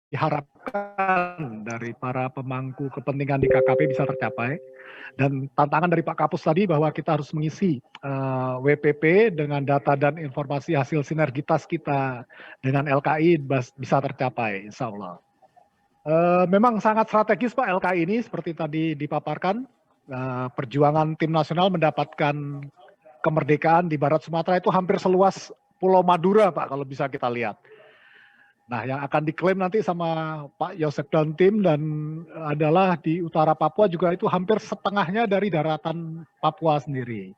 diharapkan dari para pemangku kepentingan di KKP bisa tercapai. Dan tantangan dari Pak Kapus tadi bahwa kita harus mengisi WPP dengan data dan informasi hasil sinergitas kita dengan LKI bisa tercapai, insya Allah. Memang sangat strategis Pak LKI ini, seperti tadi dipaparkan, perjuangan tim nasional mendapatkan kemerdekaan di Barat Sumatera itu hampir seluas Pulau Madura Pak, kalau bisa kita lihat. Nah, yang akan diklaim nanti sama Pak Yosep dan tim dan adalah di utara Papua juga itu hampir setengahnya dari daratan Papua sendiri.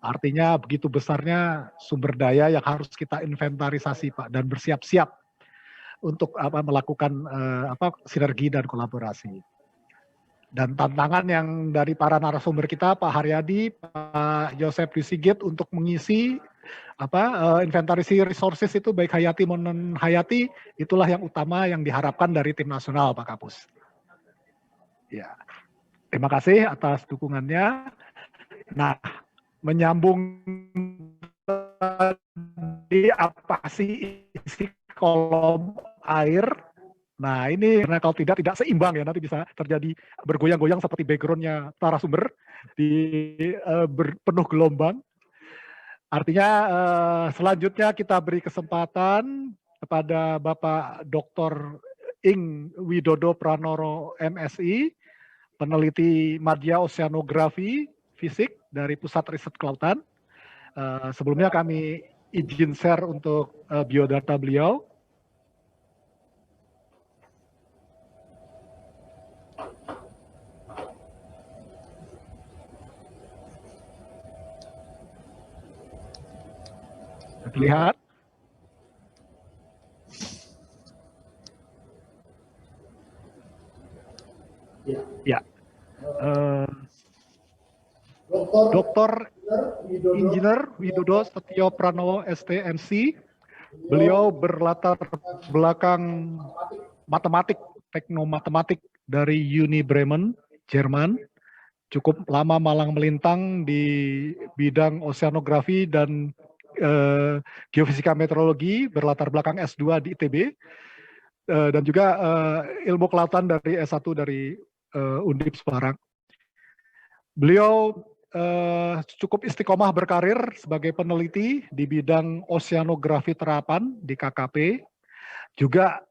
Artinya begitu besarnya sumber daya yang harus kita inventarisasi Pak dan bersiap-siap untuk melakukan sinergi dan kolaborasi. Dan tantangan yang dari para narasumber kita Pak Haryadi, Pak Yosep Sigit untuk mengisi inventarisasi resources itu baik hayati maupun hayati, itulah yang utama yang diharapkan dari tim nasional Pak Kapus. Ya, terima kasih atas dukungannya. Nah, menyambung di apa sih isi kolom air? Nah ini karena kalau tidak seimbang ya, nanti bisa terjadi bergoyang-goyang seperti backgroundnya narasumber di penuh gelombang. Artinya selanjutnya kita beri kesempatan kepada Bapak Dr. Ing Widodo Pranoro MSI, peneliti Madya Oceanografi Fisik dari Pusat Riset Kelautan. Sebelumnya kami izin share untuk biodata beliau. Terlihat? Ya. Dr. Engineer Widodo Setio Pranowo STMC. Beliau berlatar belakang matematik, teknomatematik dari Uni Bremen, Jerman. Cukup lama malang melintang di bidang oceanografi dan geofisika meteorologi, berlatar belakang S2 di ITB, dan juga ilmu kelautan dari S1 dari Undip Semarang. Beliau cukup istiqomah berkarir sebagai peneliti di bidang oceanografi terapan di KKP, juga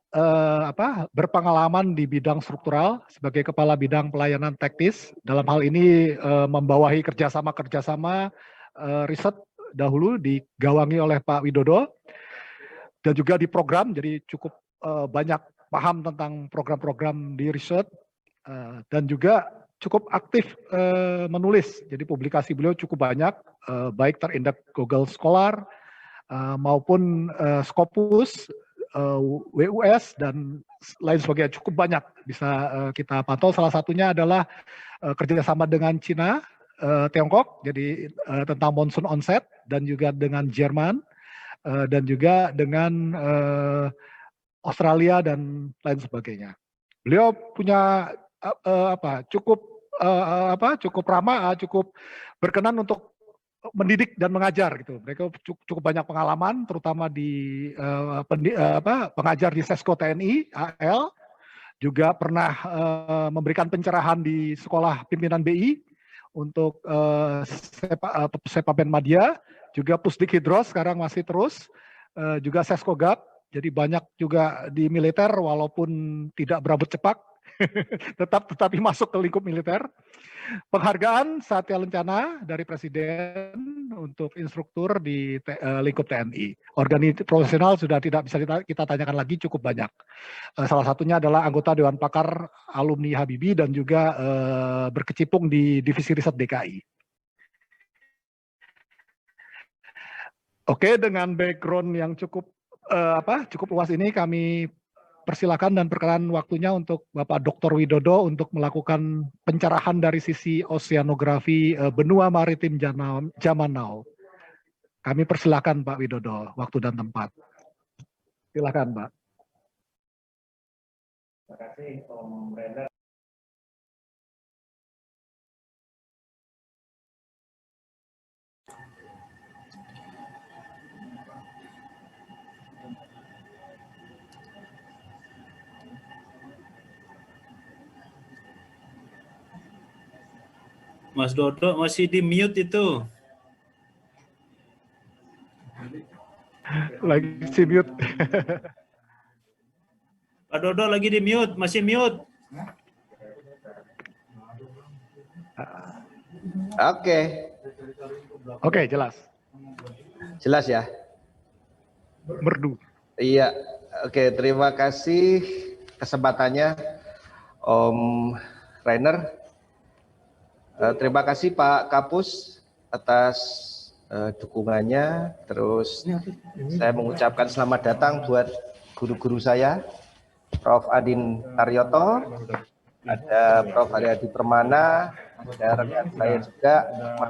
berpengalaman di bidang struktural sebagai kepala bidang pelayanan teknis. Dalam hal ini membawahi kerjasama riset dahulu digawangi oleh Pak Widodo, dan juga di program, jadi cukup banyak paham tentang program-program di riset, dan juga cukup aktif menulis. Jadi publikasi beliau cukup banyak, baik terindeks Google Scholar maupun Scopus, WUS, dan lain sebagainya. Cukup banyak bisa kita pantau. Salah satunya adalah kerjasama dengan Cina, Tiongkok, jadi tentang monsoon onset, dan juga dengan Jerman, dan juga dengan Australia dan lain sebagainya. Beliau punya cukup ramah, cukup berkenan untuk mendidik dan mengajar gitu. Mereka cukup banyak pengalaman, terutama di pengajar di Sesko TNI AL, juga pernah memberikan pencerahan di sekolah pimpinan BI untuk Sepaben Madya, juga Pusdik Hidros sekarang masih terus, juga Seskogap. Jadi banyak juga di militer walaupun tidak berambut cepak, tetapi masuk ke lingkup militer. Penghargaan Satya Lencana dari Presiden untuk instruktur di lingkup TNI. Organisasi profesional sudah tidak bisa kita tanyakan lagi, cukup banyak. Salah satunya adalah anggota Dewan Pakar alumni Habibie dan juga berkecimpung di Divisi Riset DKI. Oke, dengan background yang cukup luas ini, kami persilakan dan perkenan waktunya untuk Bapak Dr. Widodo untuk melakukan pencerahan dari sisi oceanografi benua maritim zaman now. Kami persilakan Pak Widodo, waktu dan tempat. Silakan Pak. Terima kasih Om Brenda. Mas Dodo masih di mute itu. Lagi si mute. Pak Dodo lagi di mute, masih mute. Oke. Oke, jelas. Jelas ya? Merdu. Iya. Oke, terima kasih kesempatannya Om Rainer. Terima kasih Pak Kapus atas dukungannya. Terus saya mengucapkan selamat datang buat guru-guru saya, Prof. Adin Taryoto, ada Prof. Haryadi Permana, ada rekan saya juga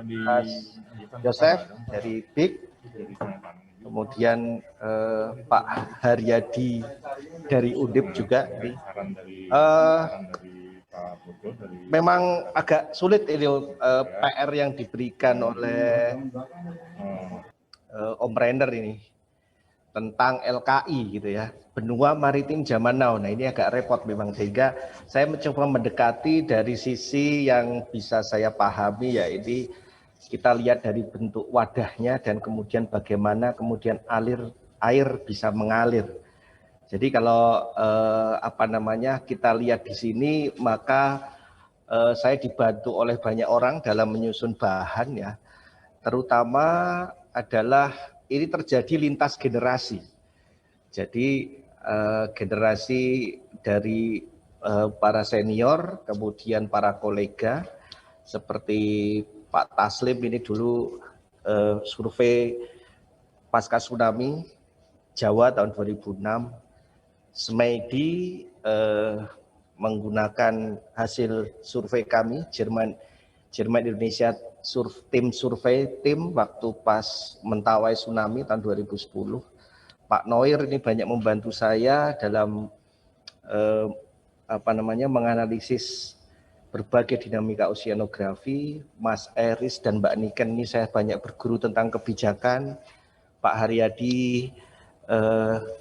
Mas Yosef dari BIK, kemudian Pak Haryadi dari Undip juga. Memang agak sulit ini PR yang diberikan oleh Om Rainer ini tentang LKI gitu ya, benua maritim zaman now. Nah ini agak repot memang, sehingga saya mencoba mendekati dari sisi yang bisa saya pahami, ya ini kita lihat dari bentuk wadahnya dan kemudian bagaimana kemudian air bisa mengalir. Jadi kalau kita lihat di sini, maka saya dibantu oleh banyak orang dalam menyusun bahan ya, terutama adalah ini terjadi lintas generasi. Jadi generasi dari para senior, kemudian para kolega seperti Pak Taslim ini dulu survei pasca tsunami Jawa tahun 2006, Smedi menggunakan hasil survei kami, Jerman Indonesia tim survei waktu pas Mentawai tsunami tahun 2010. Pak Noir ini banyak membantu saya dalam menganalisis berbagai dinamika oceanografi. Mas Eris dan Mbak Niken ini saya banyak berguru tentang kebijakan. Pak Haryadi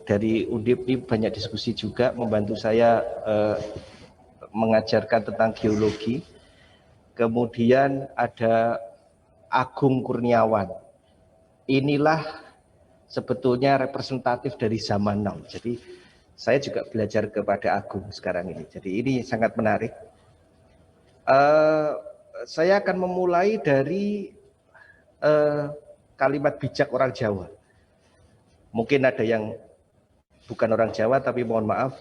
dari Undip ini banyak diskusi juga, membantu saya mengajarkan tentang geologi. Kemudian ada Agung Kurniawan. Inilah sebetulnya representatif dari zaman now. Jadi saya juga belajar kepada Agung sekarang ini. Jadi ini sangat menarik. Saya akan memulai dari kalimat bijak orang Jawa. Mungkin ada yang bukan orang Jawa, tapi mohon maaf,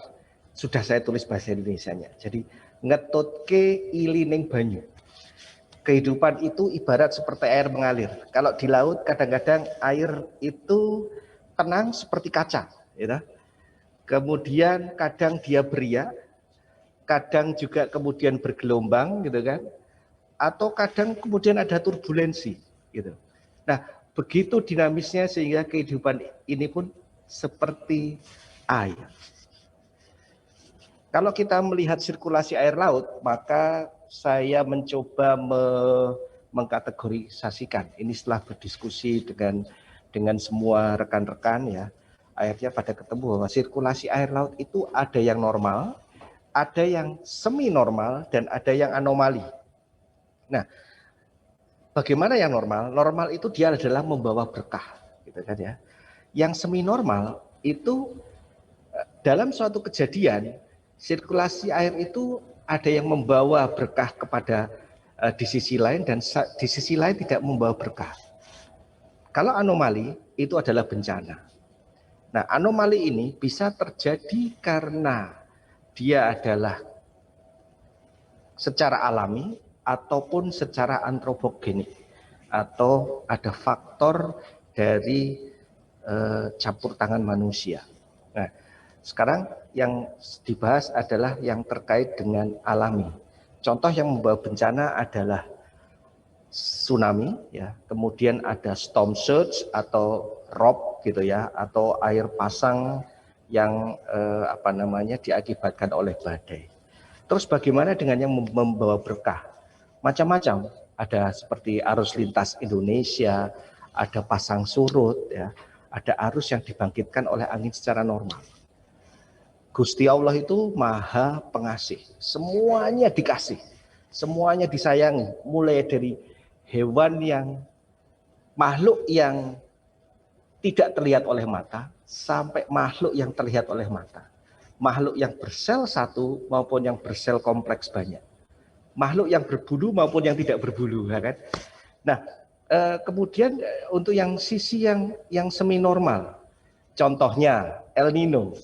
sudah saya tulis bahasa Indonesianya. Jadi ngetutke ilining banyu. Kehidupan itu ibarat seperti air mengalir. Kalau di laut kadang-kadang air itu tenang seperti kaca, gitu. Kemudian kadang dia beriak, kadang juga kemudian bergelombang, gitu kan? Atau kadang kemudian ada turbulensi, gitu. Nah, begitu dinamisnya sehingga kehidupan ini pun seperti air. Kalau kita melihat sirkulasi air laut, maka saya mencoba mengkategorisasikan. Ini setelah berdiskusi dengan semua rekan-rekan ya, akhirnya pada ketemu bahwa sirkulasi air laut itu ada yang normal, ada yang semi normal, dan ada yang anomali. Nah, bagaimana yang normal? Normal itu dia adalah membawa berkah, gitu kan ya. Yang semi normal itu dalam suatu kejadian sirkulasi air itu ada yang membawa berkah kepada di sisi lain, dan di sisi lain tidak membawa berkah. Kalau anomali itu adalah bencana. Nah, anomali ini bisa terjadi karena dia adalah secara alami ataupun secara antropogenik, atau ada faktor dari campur tangan manusia. Nah, sekarang yang dibahas adalah yang terkait dengan alami. Contoh yang membawa bencana adalah tsunami, ya. Kemudian ada storm surge atau rob, gitu ya, atau air pasang yang diakibatkan oleh badai. Terus bagaimana dengan yang membawa berkah? Macam-macam. Ada seperti arus lintas Indonesia, ada pasang surut, ya, ada arus yang dibangkitkan oleh angin secara normal. Gusti Allah itu maha pengasih, semuanya dikasih. semuanya disayangi, mulai dari hewan yang makhluk yang tidak terlihat oleh mata sampai makhluk yang terlihat oleh mata. Makhluk yang bersel satu maupun yang bersel kompleks banyak. Makhluk yang berbulu maupun yang tidak berbulu, ya kan? Nah, kemudian untuk yang sisi yang semi normal, contohnya El Nino.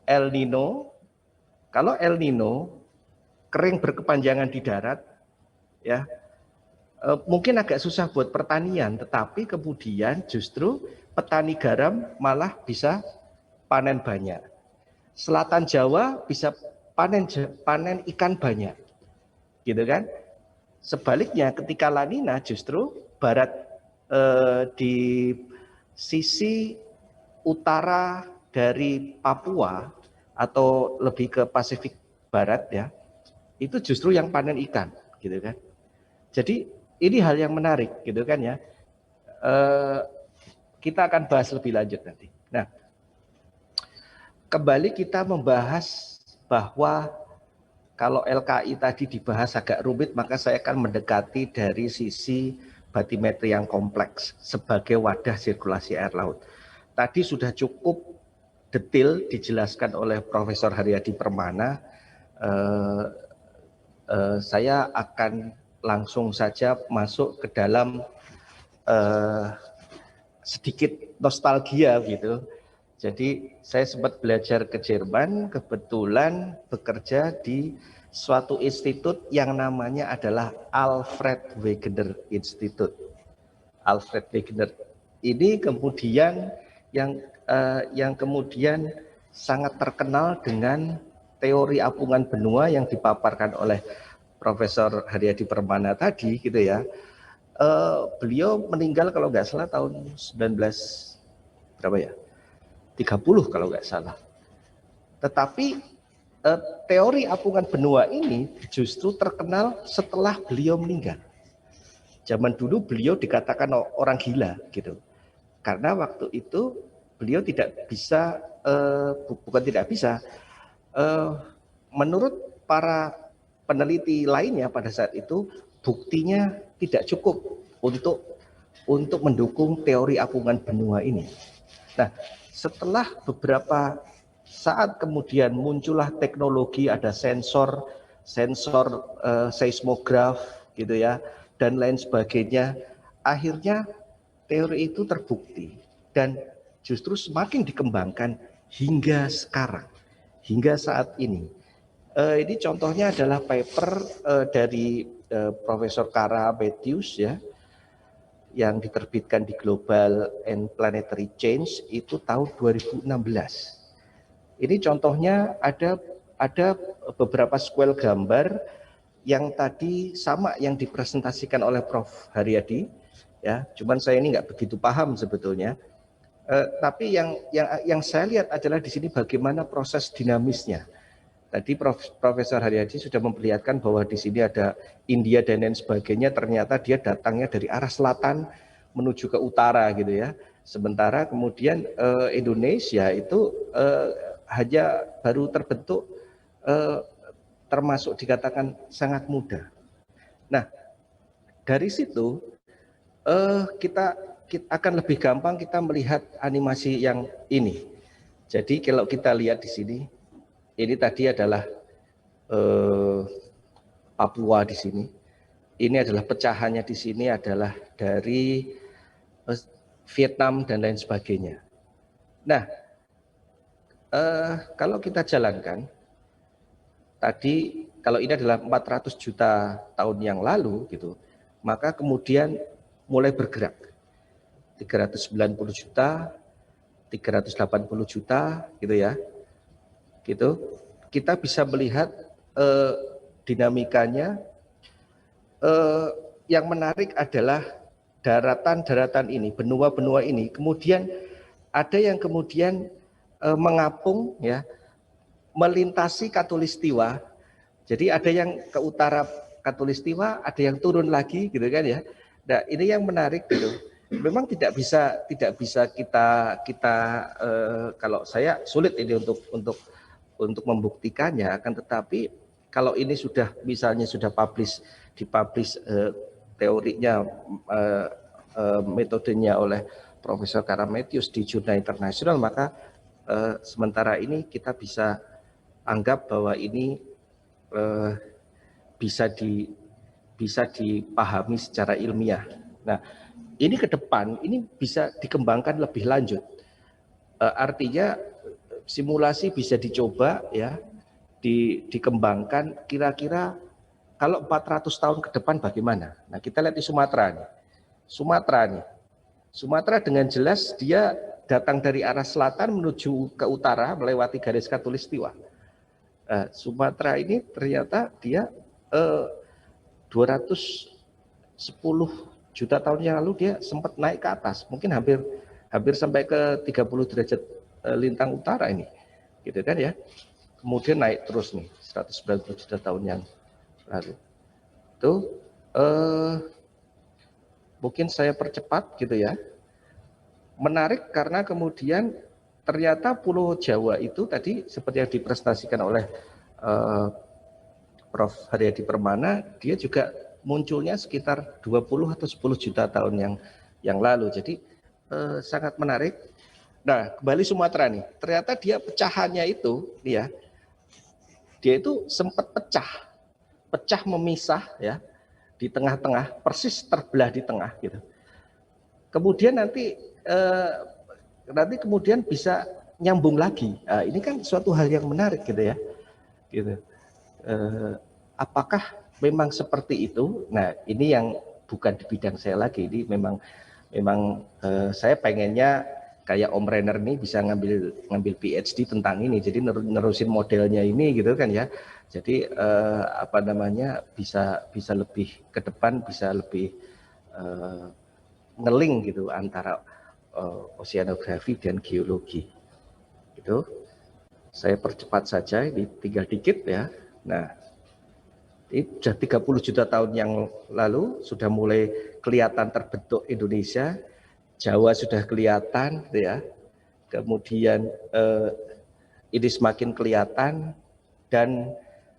El Nino, kalau El Nino kering berkepanjangan di darat, ya mungkin agak susah buat pertanian, tetapi kemudian justru petani garam malah bisa panen banyak. Selatan Jawa bisa panen ikan banyak, gitu kan? Sebaliknya ketika La Nina justru barat di sisi utara dari Papua atau lebih ke Pasifik Barat ya, itu justru yang panen ikan, gitu kan? Jadi ini hal yang menarik, gitu kan ya? Kita akan bahas lebih lanjut nanti. Nah, kembali kita membahas bahwa kalau LKI tadi dibahas agak rumit, maka saya akan mendekati dari sisi batimetri yang kompleks sebagai wadah sirkulasi air laut. Tadi sudah cukup detail dijelaskan oleh Profesor Haryadi Permana. Saya akan langsung saja masuk ke dalam sedikit nostalgia gitu. Jadi saya sempat belajar ke Jerman, kebetulan bekerja di suatu institut yang namanya adalah Alfred Wegener Institute. Alfred Wegener ini kemudian yang kemudian sangat terkenal dengan teori apungan benua yang dipaparkan oleh Profesor Haryadi Permana tadi, gitu ya. Beliau meninggal kalau nggak salah tahun 1930 kalau nggak salah. Tetapi teori apungan benua ini justru terkenal setelah beliau meninggal. Zaman dulu beliau dikatakan orang gila gitu. Karena waktu itu beliau tidak bisa, bukan tidak bisa, menurut para peneliti lainnya pada saat itu buktinya tidak cukup untuk mendukung teori apungan benua ini. Nah, setelah beberapa saat kemudian muncullah teknologi, ada sensor seismograf gitu ya, dan lain sebagainya. Akhirnya teori itu terbukti dan justru semakin dikembangkan hingga sekarang, hingga saat ini. Ini contohnya adalah paper dari Profesor Kara Matthews ya, yang diterbitkan di Global and Planetary Change itu tahun 2016. Ini contohnya ada beberapa squel gambar yang tadi sama yang dipresentasikan oleh Prof. Haryadi ya, cuman saya ini nggak begitu paham sebetulnya. Tapi yang saya lihat adalah di sini bagaimana proses dinamisnya. Tadi Profesor Haryadi sudah memperlihatkan bahwa di sini ada India dan lain sebagainya, ternyata dia datangnya dari arah selatan menuju ke utara gitu ya. Sementara kemudian Indonesia itu hanya baru terbentuk, termasuk dikatakan sangat muda. Nah, dari situ kita akan lebih gampang kita melihat animasi yang ini. Jadi kalau kita lihat di sini, ini tadi adalah Papua di sini. Ini adalah pecahannya di sini adalah dari Vietnam dan lain sebagainya. Nah, kalau kita jalankan, tadi kalau ini adalah 400 juta tahun yang lalu gitu, maka kemudian mulai bergerak. 390 juta, 380 juta gitu ya. Gitu, kita bisa melihat dinamikanya. Yang menarik adalah daratan-daratan ini, benua-benua ini, kemudian ada yang kemudian mengapung ya, melintasi Katulistiwa. Jadi ada yang ke utara Katulistiwa, ada yang turun lagi gitu kan ya. Nah, ini yang menarik gitu. Memang tidak bisa kita kalau saya sulit ini untuk membuktikannya, akan tetapi kalau ini sudah misalnya sudah dipublish teorinya, metodenya oleh Profesor Karametheus di jurnal internasional, maka sementara ini kita bisa anggap bahwa ini bisa dipahami secara ilmiah. Nah, ini ke depan ini bisa dikembangkan lebih lanjut. Artinya simulasi bisa dicoba ya, dikembangkan kira-kira kalau 400 tahun ke depan bagaimana. Nah, kita lihat di Sumatera nih. Sumatera dengan jelas dia datang dari arah selatan menuju ke utara melewati garis khatulistiwa. Sumatera ini ternyata dia 210 juta tahun yang lalu dia sempat naik ke atas, mungkin hampir sampai ke 30 derajat lintang utara ini, gitu kan ya. Kemudian naik terus nih 190 juta tahun yang lalu. Itu mungkin saya percepat gitu ya. Menarik karena kemudian ternyata Pulau Jawa itu tadi seperti yang dipresentasikan oleh Prof. Haryadi Permana, dia juga munculnya sekitar 20 atau 10 juta tahun yang lalu. Jadi sangat menarik. Nah, kembali Sumatera nih, ternyata dia pecahannya itu, ya, dia itu sempat pecah memisah ya di tengah-tengah, persis terbelah di tengah gitu. Kemudian nanti kemudian bisa nyambung lagi. Nah, ini kan suatu hal yang menarik gitu ya. Gitu. Apakah memang seperti itu? Nah, ini yang bukan di bidang saya lagi. Ini memang saya pengennya kayak Om Renner nih bisa ngambil PhD tentang ini. Jadi nerusin modelnya ini gitu kan ya. Jadi bisa lebih ke depan, bisa lebih ngeling gitu antara oceanografi dan geologi. Gitu. Saya percepat saja, ini tinggal dikit ya. Nah, ini sudah 30 juta tahun yang lalu sudah mulai kelihatan terbentuk Indonesia, Jawa sudah kelihatan, ya. Kemudian ini semakin kelihatan dan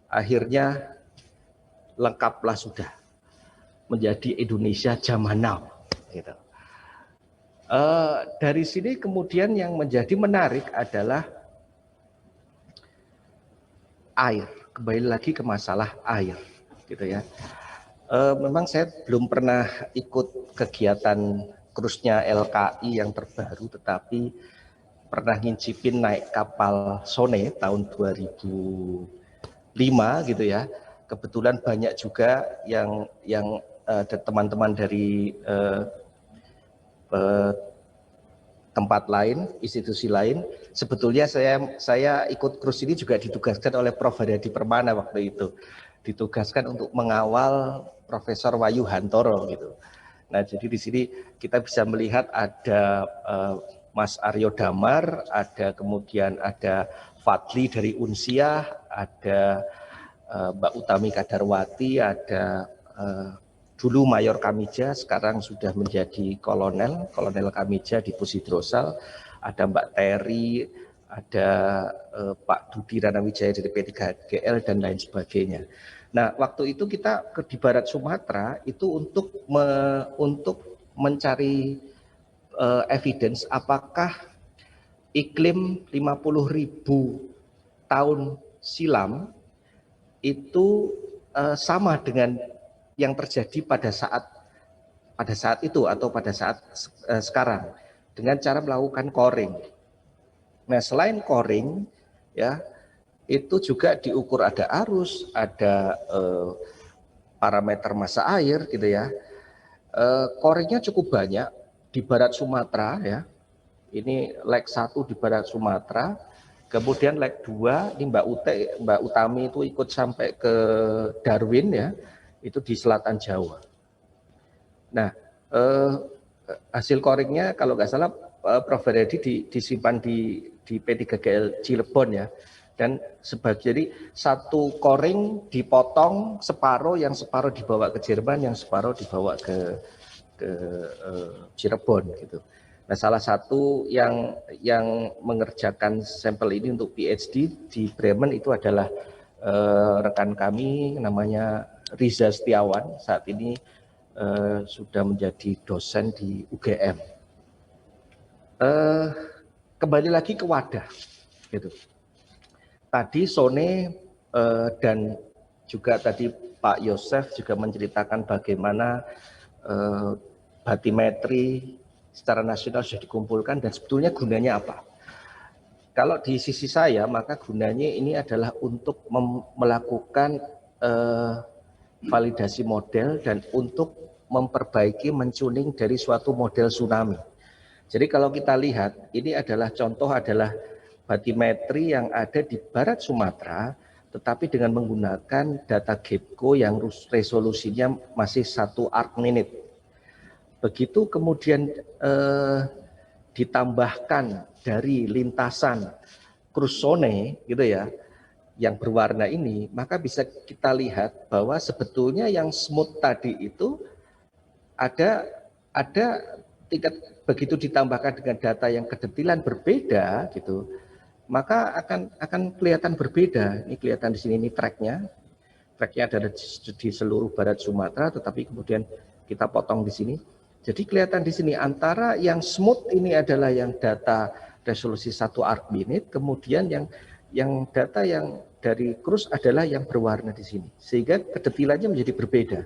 akhirnya lengkaplah sudah menjadi Indonesia zaman now. Gitu. Dari sini kemudian yang menjadi menarik adalah air, kembali lagi ke masalah air, gitu ya. Memang saya belum pernah ikut kegiatan krusnya LKI yang terbaru, tetapi pernah ngincipin naik kapal Sone tahun 2005 gitu ya. Kebetulan banyak juga yang teman-teman dari tempat lain, institusi lain. Sebetulnya saya ikut krus ini juga ditugaskan oleh Prof. Haryadi Permana waktu itu. Ditugaskan untuk mengawal Profesor Wahyu Hantoro gitu. Nah, jadi di sini kita bisa melihat ada Mas Aryo Damar, kemudian ada Fadli dari Unsiah, ada Mbak Utami Kadarwati, ada dulu Mayor Kamija, sekarang sudah menjadi Kolonel Kamija di Pusidrosal, ada Mbak Terry, ada Pak Dudi Ranawijaya dari P3GL dan lain sebagainya. Nah, waktu itu kita di barat Sumatera itu untuk mencari evidence apakah iklim 50.000 tahun silam itu sama dengan yang terjadi pada saat itu atau pada saat sekarang dengan cara melakukan coring. Nah, selain coring ya, itu juga diukur ada arus, ada parameter massa air gitu ya. Coringnya cukup banyak di barat Sumatera ya. Ini leg 1 di barat Sumatera, kemudian leg 2 ini Mbak Utami itu ikut sampai ke Darwin ya. Itu di selatan Jawa. Nah, hasil coringnya kalau nggak salah Prof. Haryadi disimpan di P3GL Cirebon ya. Dan jadi satu coring dipotong separuh, yang separuh dibawa ke Jerman, yang separuh dibawa ke Cirebon gitu. Nah, salah satu yang mengerjakan sampel ini untuk PhD di Bremen itu adalah rekan kami namanya Riza Setiawan, saat ini sudah menjadi dosen di UGM. Kembali lagi ke wadah, gitu. Tadi Sone dan juga tadi Pak Yosef juga menceritakan bagaimana batimetri secara nasional sudah dikumpulkan dan sebetulnya gunanya apa. Kalau di sisi saya, maka gunanya ini adalah untuk melakukan validasi model dan untuk memperbaiki, mentuning dari suatu model tsunami. Jadi kalau kita lihat, ini adalah contoh adalah batimetri yang ada di barat Sumatera, tetapi dengan menggunakan data GEPCO yang resolusinya masih 1 arc-minute. Begitu kemudian ditambahkan dari lintasan Cruzone gitu ya, yang berwarna ini, maka bisa kita lihat bahwa sebetulnya yang smooth tadi itu ada tingkat, begitu ditambahkan dengan data yang kedetilan berbeda gitu, maka akan kelihatan berbeda. Ini kelihatan di sini, ini tracknya ada di seluruh barat Sumatera, tetapi kemudian kita potong di sini. Jadi kelihatan di sini antara yang smooth ini adalah yang data resolusi 1 arc-minute, kemudian yang data yang dari Cruz adalah yang berwarna di sini, sehingga kedetilannya menjadi berbeda.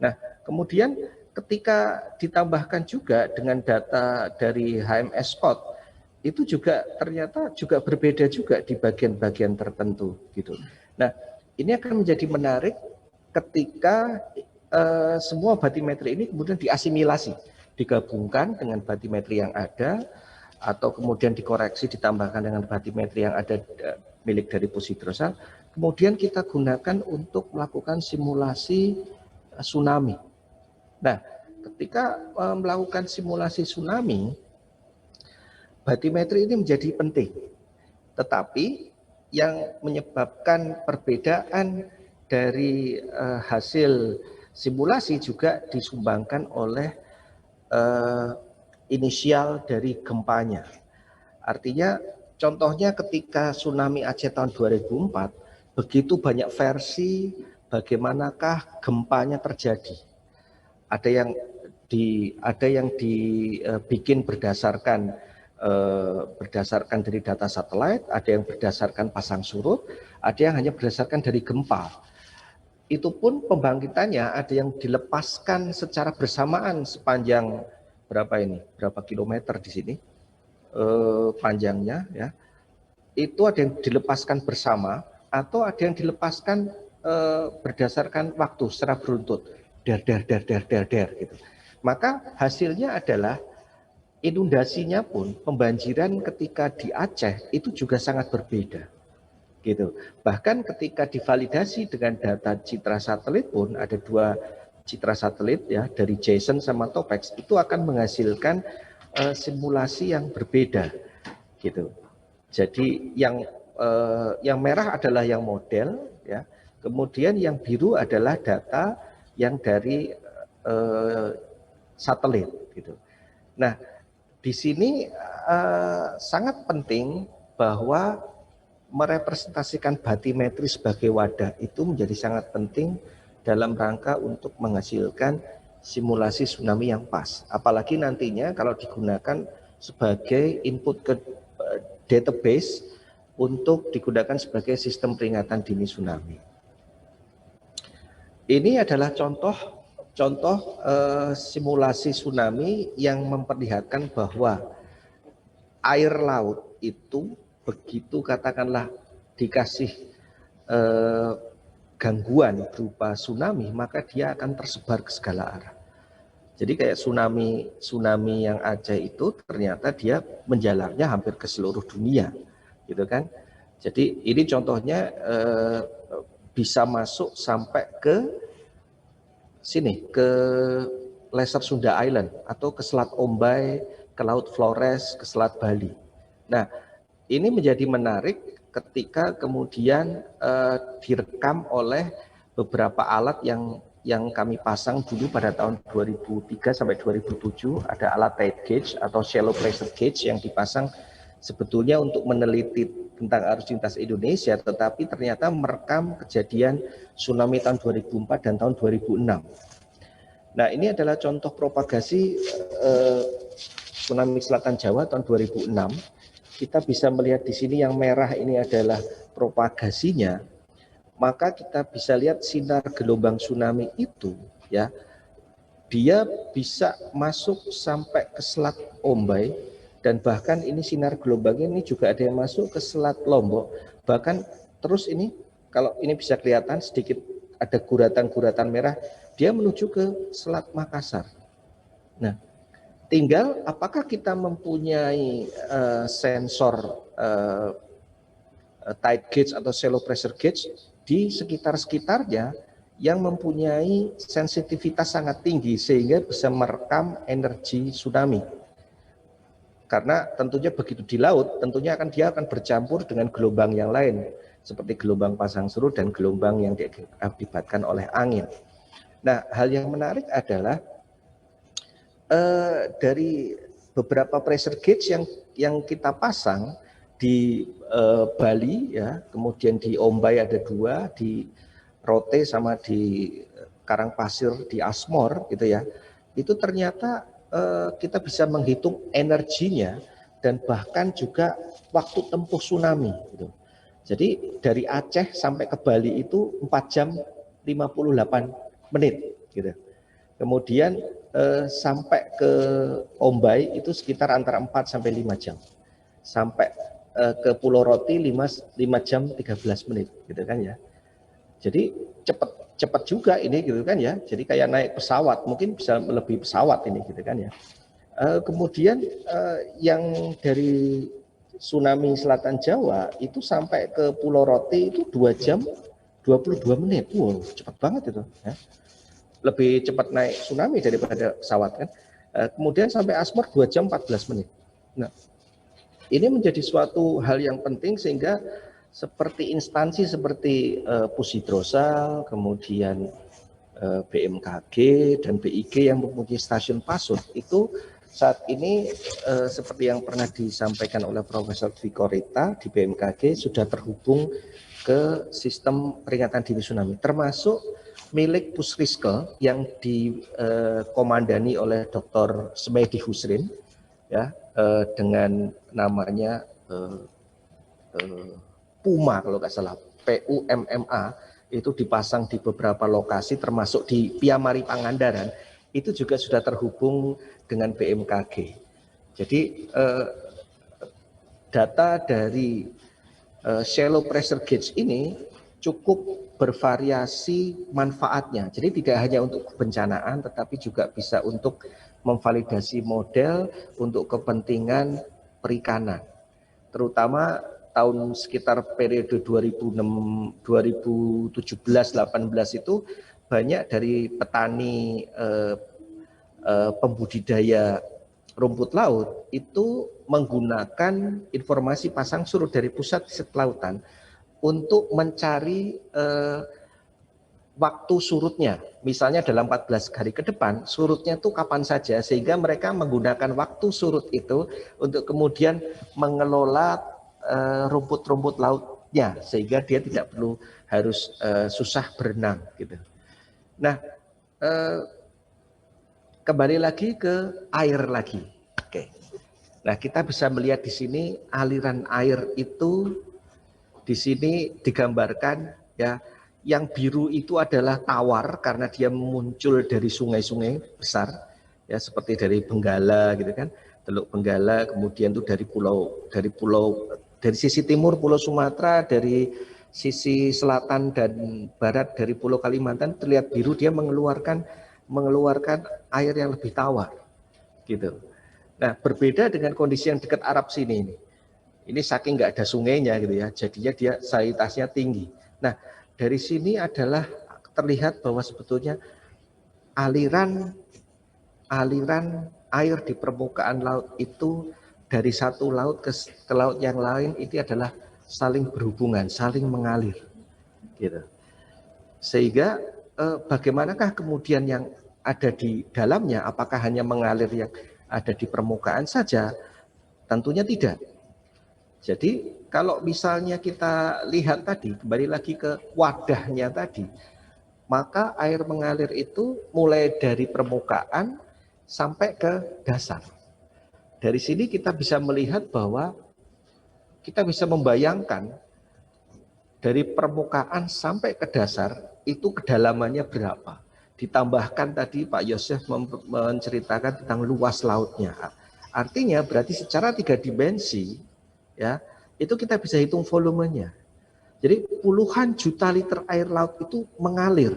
Nah, kemudian ketika ditambahkan juga dengan data dari HMS Code, itu juga ternyata juga berbeda juga di bagian-bagian tertentu gitu. Nah, ini akan menjadi menarik ketika semua batimetri ini kemudian diasimilasi, digabungkan dengan batimetri yang ada, atau kemudian dikoreksi ditambahkan dengan batimetri yang ada milik dari Posidrosal, kemudian kita gunakan untuk melakukan simulasi tsunami. Nah, ketika melakukan simulasi tsunami, batimetri ini menjadi penting, tetapi yang menyebabkan perbedaan dari hasil simulasi juga disumbangkan oleh inisial dari gempanya. Artinya contohnya ketika tsunami Aceh tahun 2004, begitu banyak versi bagaimanakah gempanya terjadi. Ada yang dibikin berdasarkan dari data satelit, ada yang berdasarkan pasang surut, ada yang hanya berdasarkan dari gempa. Itu pun pembangkitannya ada yang dilepaskan secara bersamaan sepanjang berapa kilometer di sini panjangnya ya. Itu ada yang dilepaskan bersama atau ada yang dilepaskan berdasarkan waktu secara beruntut, der gitu. Maka hasilnya adalah inundasinya pun, pembanjiran ketika di Aceh itu juga sangat berbeda. Gitu. Bahkan ketika divalidasi dengan data citra satelit pun, ada 2 citra satelit ya, dari JSON sama Topex, itu akan menghasilkan simulasi yang berbeda gitu. Jadi yang merah adalah yang model ya, kemudian yang biru adalah data yang dari satelit gitu. Nah, di sini sangat penting bahwa merepresentasikan batimetri sebagai wadah itu menjadi sangat penting dalam rangka untuk menghasilkan simulasi tsunami yang pas. Apalagi nantinya kalau digunakan sebagai input ke database untuk digunakan sebagai sistem peringatan dini tsunami. Ini adalah contoh simulasi tsunami yang memperlihatkan bahwa air laut itu begitu katakanlah dikasih gangguan berupa tsunami, maka dia akan tersebar ke segala arah. Jadi kayak tsunami yang Aceh itu ternyata dia menjalarnya hampir ke seluruh dunia, gitu kan? Jadi ini contohnya bisa masuk sampai ke sini, ke Lesser Sunda Island atau ke Selat Ombai, ke Laut Flores, ke Selat Bali. Nah, ini menjadi menarik ketika kemudian direkam oleh beberapa alat yang kami pasang dulu pada tahun 2003 sampai 2007. Ada alat tight gauge atau shallow pressure gauge yang dipasang sebetulnya untuk meneliti tentang arus lintas Indonesia, tetapi ternyata merekam kejadian tsunami tahun 2004 dan tahun 2006. Nah, ini adalah contoh propagasi tsunami Selatan Jawa tahun 2006. Kita bisa melihat di sini yang merah ini adalah propagasinya. Maka kita bisa lihat sinar gelombang tsunami itu, ya, dia bisa masuk sampai ke Selat Ombai, dan bahkan ini sinar gelombangnya ini juga ada yang masuk ke Selat Lombok. Bahkan terus ini, kalau ini bisa kelihatan sedikit ada guratan-guratan merah, dia menuju ke Selat Makassar. Nah, tinggal apakah kita mempunyai sensor tide gauge atau shallow pressure gauge di sekitar-sekitarnya yang mempunyai sensitivitas sangat tinggi sehingga bisa merekam energi tsunami. Karena tentunya begitu di laut, tentunya dia akan bercampur dengan gelombang yang lain seperti gelombang pasang surut dan gelombang yang diakibatkan oleh angin. Nah, hal yang menarik adalah dari beberapa pressure gauge yang kita pasang di Bali, ya, kemudian di Ombai ada 2, di Rote sama di Karangpasir di Asmor, gitu ya. Itu ternyata kita bisa menghitung energinya dan bahkan juga waktu tempuh tsunami, gitu. Jadi dari Aceh sampai ke Bali itu 4 jam 58 menit, gitu. Kemudian sampai ke Ombai itu sekitar antara 4 sampai 5 jam. Sampai ke Pulau Roti 5 jam 13 menit, gitu kan ya. Jadi cepat juga ini, gitu kan ya. Jadi kayak naik pesawat, mungkin bisa melebihi pesawat ini, gitu kan ya. Kemudian yang dari tsunami Selatan Jawa itu sampai ke Pulau Roti itu 2 jam 22 menit. Wow, cepat banget itu, ya. Lebih cepat naik tsunami daripada pesawat kan. Kemudian sampai Asmor 2 jam 14 menit. Nah, ini menjadi suatu hal yang penting sehingga seperti instansi seperti Pusidrosal, kemudian BMKG dan BIG yang mempunyai stasiun pasut itu saat ini seperti yang pernah disampaikan oleh Profesor Dwi Korita di BMKG sudah terhubung ke sistem peringatan dini tsunami, termasuk milik Pusriskel yang dikomandani oleh Dr. Smedi Husrin, ya, dengan namanya PUMA kalau nggak salah, PUMMA, itu dipasang di beberapa lokasi termasuk di Piamari Pangandaran, itu juga sudah terhubung dengan BMKG. Jadi data dari shallow pressure gauge ini cukup bervariasi manfaatnya. Jadi tidak hanya untuk kebencanaan, tetapi juga bisa untuk memvalidasi model untuk kepentingan perikanan. Terutama tahun sekitar periode 2017-18 itu banyak dari petani pembudidaya rumput laut itu menggunakan informasi pasang surut dari pusat riset kelautan untuk mencari waktu surutnya. Misalnya dalam 14 hari ke depan surutnya itu kapan saja, sehingga mereka menggunakan waktu surut itu untuk kemudian mengelola rumput-rumput lautnya sehingga dia tidak perlu harus susah berenang, gitu. Nah, kembali lagi ke air lagi. Oke. Nah, kita bisa melihat di sini aliran air itu di sini digambarkan, ya. Yang biru itu adalah tawar karena dia muncul dari sungai-sungai besar, ya, seperti dari Benggala, gitu kan, Teluk Benggala, kemudian itu dari sisi timur Pulau Sumatera, dari sisi selatan dan barat dari Pulau Kalimantan terlihat biru, dia mengeluarkan air yang lebih tawar, gitu. Nah, berbeda dengan kondisi yang dekat Arab sini ini. Ini saking nggak ada sungainya, gitu ya, jadinya dia salinitasnya tinggi. Nah, dari sini adalah terlihat bahwa sebetulnya aliran air di permukaan laut itu dari satu laut ke laut yang lain itu adalah saling berhubungan, saling mengalir, gitu. Sehingga bagaimanakah kemudian yang ada di dalamnya, apakah hanya mengalir yang ada di permukaan saja? Tentunya tidak. Jadi kalau misalnya kita lihat tadi, kembali lagi ke wadahnya tadi, maka air mengalir itu mulai dari permukaan sampai ke dasar. Dari sini kita bisa melihat bahwa kita bisa membayangkan dari permukaan sampai ke dasar itu kedalamannya berapa. Ditambahkan tadi Pak Yosef menceritakan tentang luas lautnya. Artinya berarti secara 3 dimensi ya, itu kita bisa hitung volumenya. Jadi puluhan juta liter air laut itu mengalir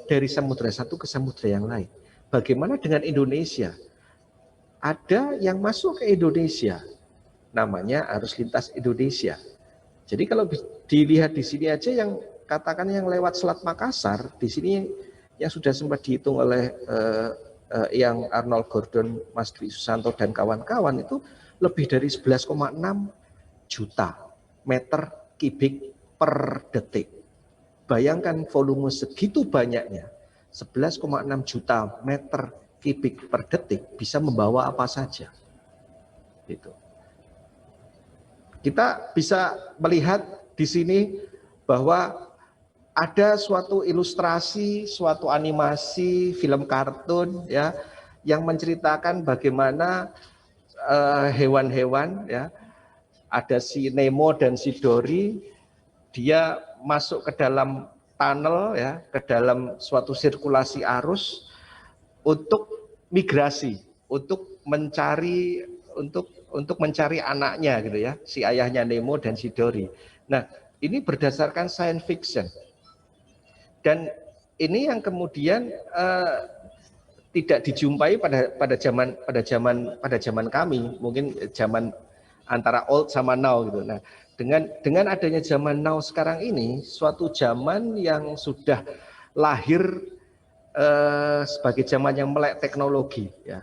dari samudera satu ke samudera yang lain. Bagaimana dengan Indonesia? Ada yang masuk ke Indonesia, namanya arus lintas Indonesia. Jadi kalau dilihat di sini aja yang katakan yang lewat Selat Makassar, di sini yang sudah sempat dihitung oleh yang Arnold Gordon, Mas Dwi Susanto dan kawan-kawan itu lebih dari 11,6 juta meter kubik per detik. Bayangkan volume segitu banyaknya, 11,6 juta meter kubik per detik bisa membawa apa saja. Gitu. Kita bisa melihat di sini bahwa ada suatu ilustrasi, suatu animasi, film kartun ya yang menceritakan bagaimana hewan-hewan ya, ada si Nemo dan si Dory, dia masuk ke dalam tunnel ya, ke dalam suatu sirkulasi arus untuk migrasi, untuk mencari anaknya gitu ya, si ayahnya Nemo dan si Dory. Nah, ini berdasarkan science fiction. Dan ini yang kemudian tidak dijumpai pada zaman kami, mungkin zaman antara old sama now gitu. Nah, dengan adanya zaman now sekarang ini, suatu zaman yang sudah lahir sebagai zaman yang melek teknologi ya.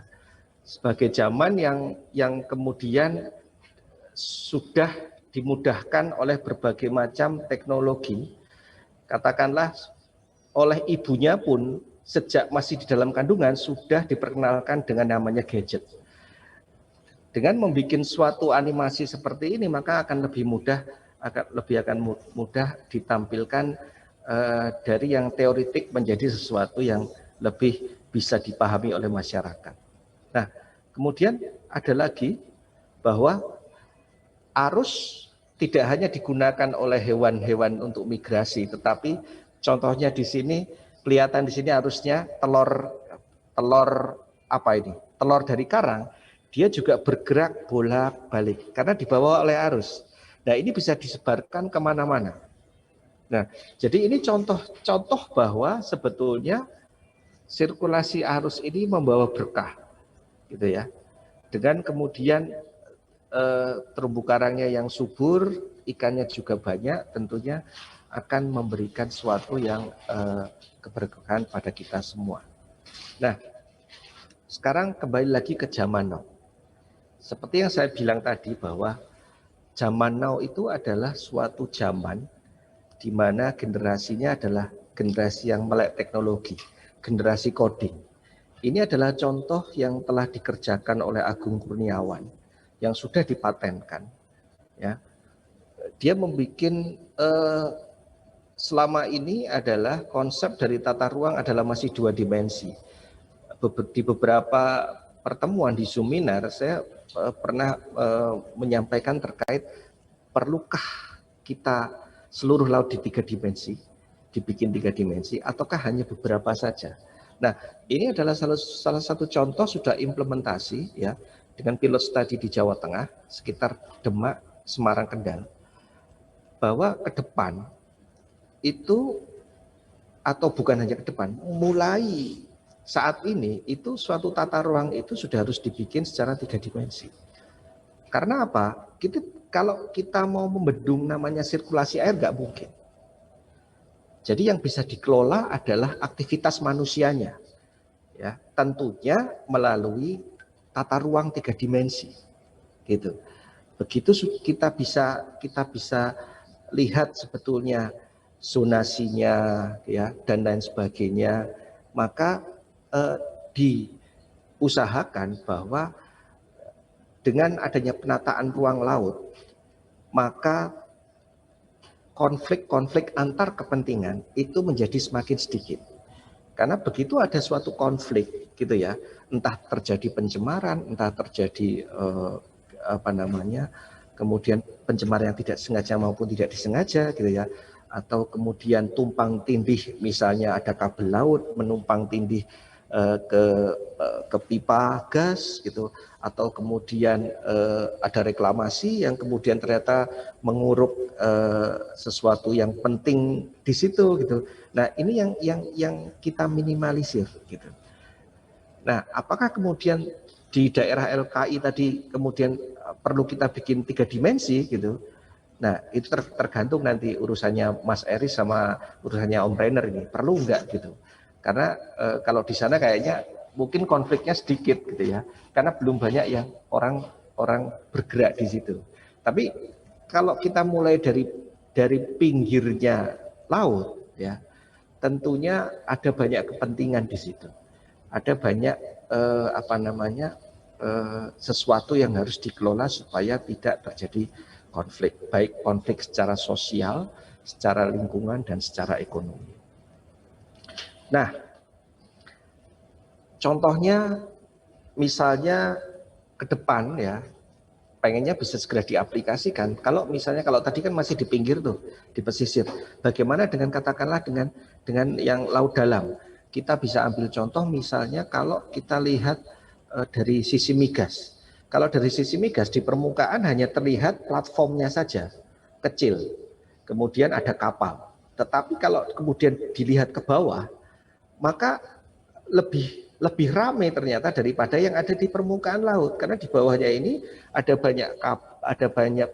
Sebagai zaman yang kemudian sudah dimudahkan oleh berbagai macam teknologi. Katakanlah oleh ibunya pun sejak masih di dalam kandungan sudah diperkenalkan dengan namanya gadget. Dengan membuat suatu animasi seperti ini maka akan lebih mudah ditampilkan dari yang teoretik menjadi sesuatu yang lebih bisa dipahami oleh masyarakat. Nah, kemudian ada lagi bahwa arus tidak hanya digunakan oleh hewan-hewan untuk migrasi, tetapi contohnya di sini, kelihatan di sini arusnya telur dari karang, dia juga bergerak bolak-balik karena dibawa oleh arus. Nah, ini bisa disebarkan kemana-mana. Nah, jadi ini contoh bahwa sebetulnya sirkulasi arus ini membawa berkah, gitu ya. Dengan kemudian terumbu karangnya yang subur, ikannya juga banyak, tentunya akan memberikan sesuatu yang keberkahan pada kita semua. Nah, sekarang kembali lagi ke zaman now. Seperti yang saya bilang tadi bahwa zaman now itu adalah suatu zaman di mana generasinya adalah generasi yang melek teknologi, generasi coding. Ini adalah contoh yang telah dikerjakan oleh Agung Kurniawan yang sudah dipatenkan. Ya, dia membuat selama ini adalah konsep dari tata ruang adalah masih 2 dimensi. Di beberapa pertemuan di seminar saya pernah menyampaikan terkait perlukah kita seluruh laut di 3 dimensi, dibikin 3 dimensi, ataukah hanya beberapa saja. Nah, ini adalah salah satu contoh sudah implementasi ya dengan pilot study di Jawa Tengah, sekitar Demak, Semarang, Kendal, bahwa ke depan itu, atau bukan hanya ke depan, mulai saat ini itu suatu tata ruang itu sudah harus dibikin secara 3 dimensi. Karena apa? Kalau kita mau membendung namanya sirkulasi air nggak mungkin. Jadi yang bisa dikelola adalah aktivitas manusianya, ya, tentunya melalui tata ruang 3 dimensi, gitu. Begitu kita bisa lihat sebetulnya zonasinya, ya, dan lain sebagainya, maka diusahakan bahwa dengan adanya penataan ruang laut maka konflik-konflik antar kepentingan itu menjadi semakin sedikit. Karena begitu ada suatu konflik gitu ya, entah terjadi pencemaran, entah terjadi kemudian pencemaran yang tidak sengaja maupun tidak disengaja gitu ya, atau kemudian tumpang tindih, misalnya ada kabel laut menumpang tindih ke pipa gas gitu, atau kemudian ada reklamasi yang kemudian ternyata mengurup sesuatu yang penting di situ gitu. Nah, ini yang kita minimalisir gitu. Nah, apakah kemudian di daerah LKI tadi kemudian perlu kita bikin 3 dimensi gitu? Nah, itu tergantung nanti urusannya Mas Eris sama urusannya Om Rainer ini, perlu enggak gitu. Karena kalau di sana kayaknya mungkin konfliknya sedikit gitu ya, karena belum banyak yang orang bergerak di situ. Tapi kalau kita mulai dari pinggirnya laut ya, tentunya ada banyak kepentingan di situ. Ada banyak sesuatu yang harus dikelola supaya tidak terjadi konflik, baik konflik secara sosial, secara lingkungan, dan secara ekonomi. Nah, contohnya misalnya ke depan ya, pengennya bisa segera diaplikasikan. Kalau misalnya kalau tadi kan masih di pinggir tuh, di pesisir. Bagaimana dengan katakanlah dengan yang laut dalam? Kita bisa ambil contoh misalnya kalau kita lihat dari sisi migas. Kalau dari sisi migas di permukaan hanya terlihat platformnya saja, kecil. Kemudian ada kapal. Tetapi kalau kemudian dilihat ke bawah, maka lebih ramai ternyata daripada yang ada di permukaan laut, karena di bawahnya ini ada banyak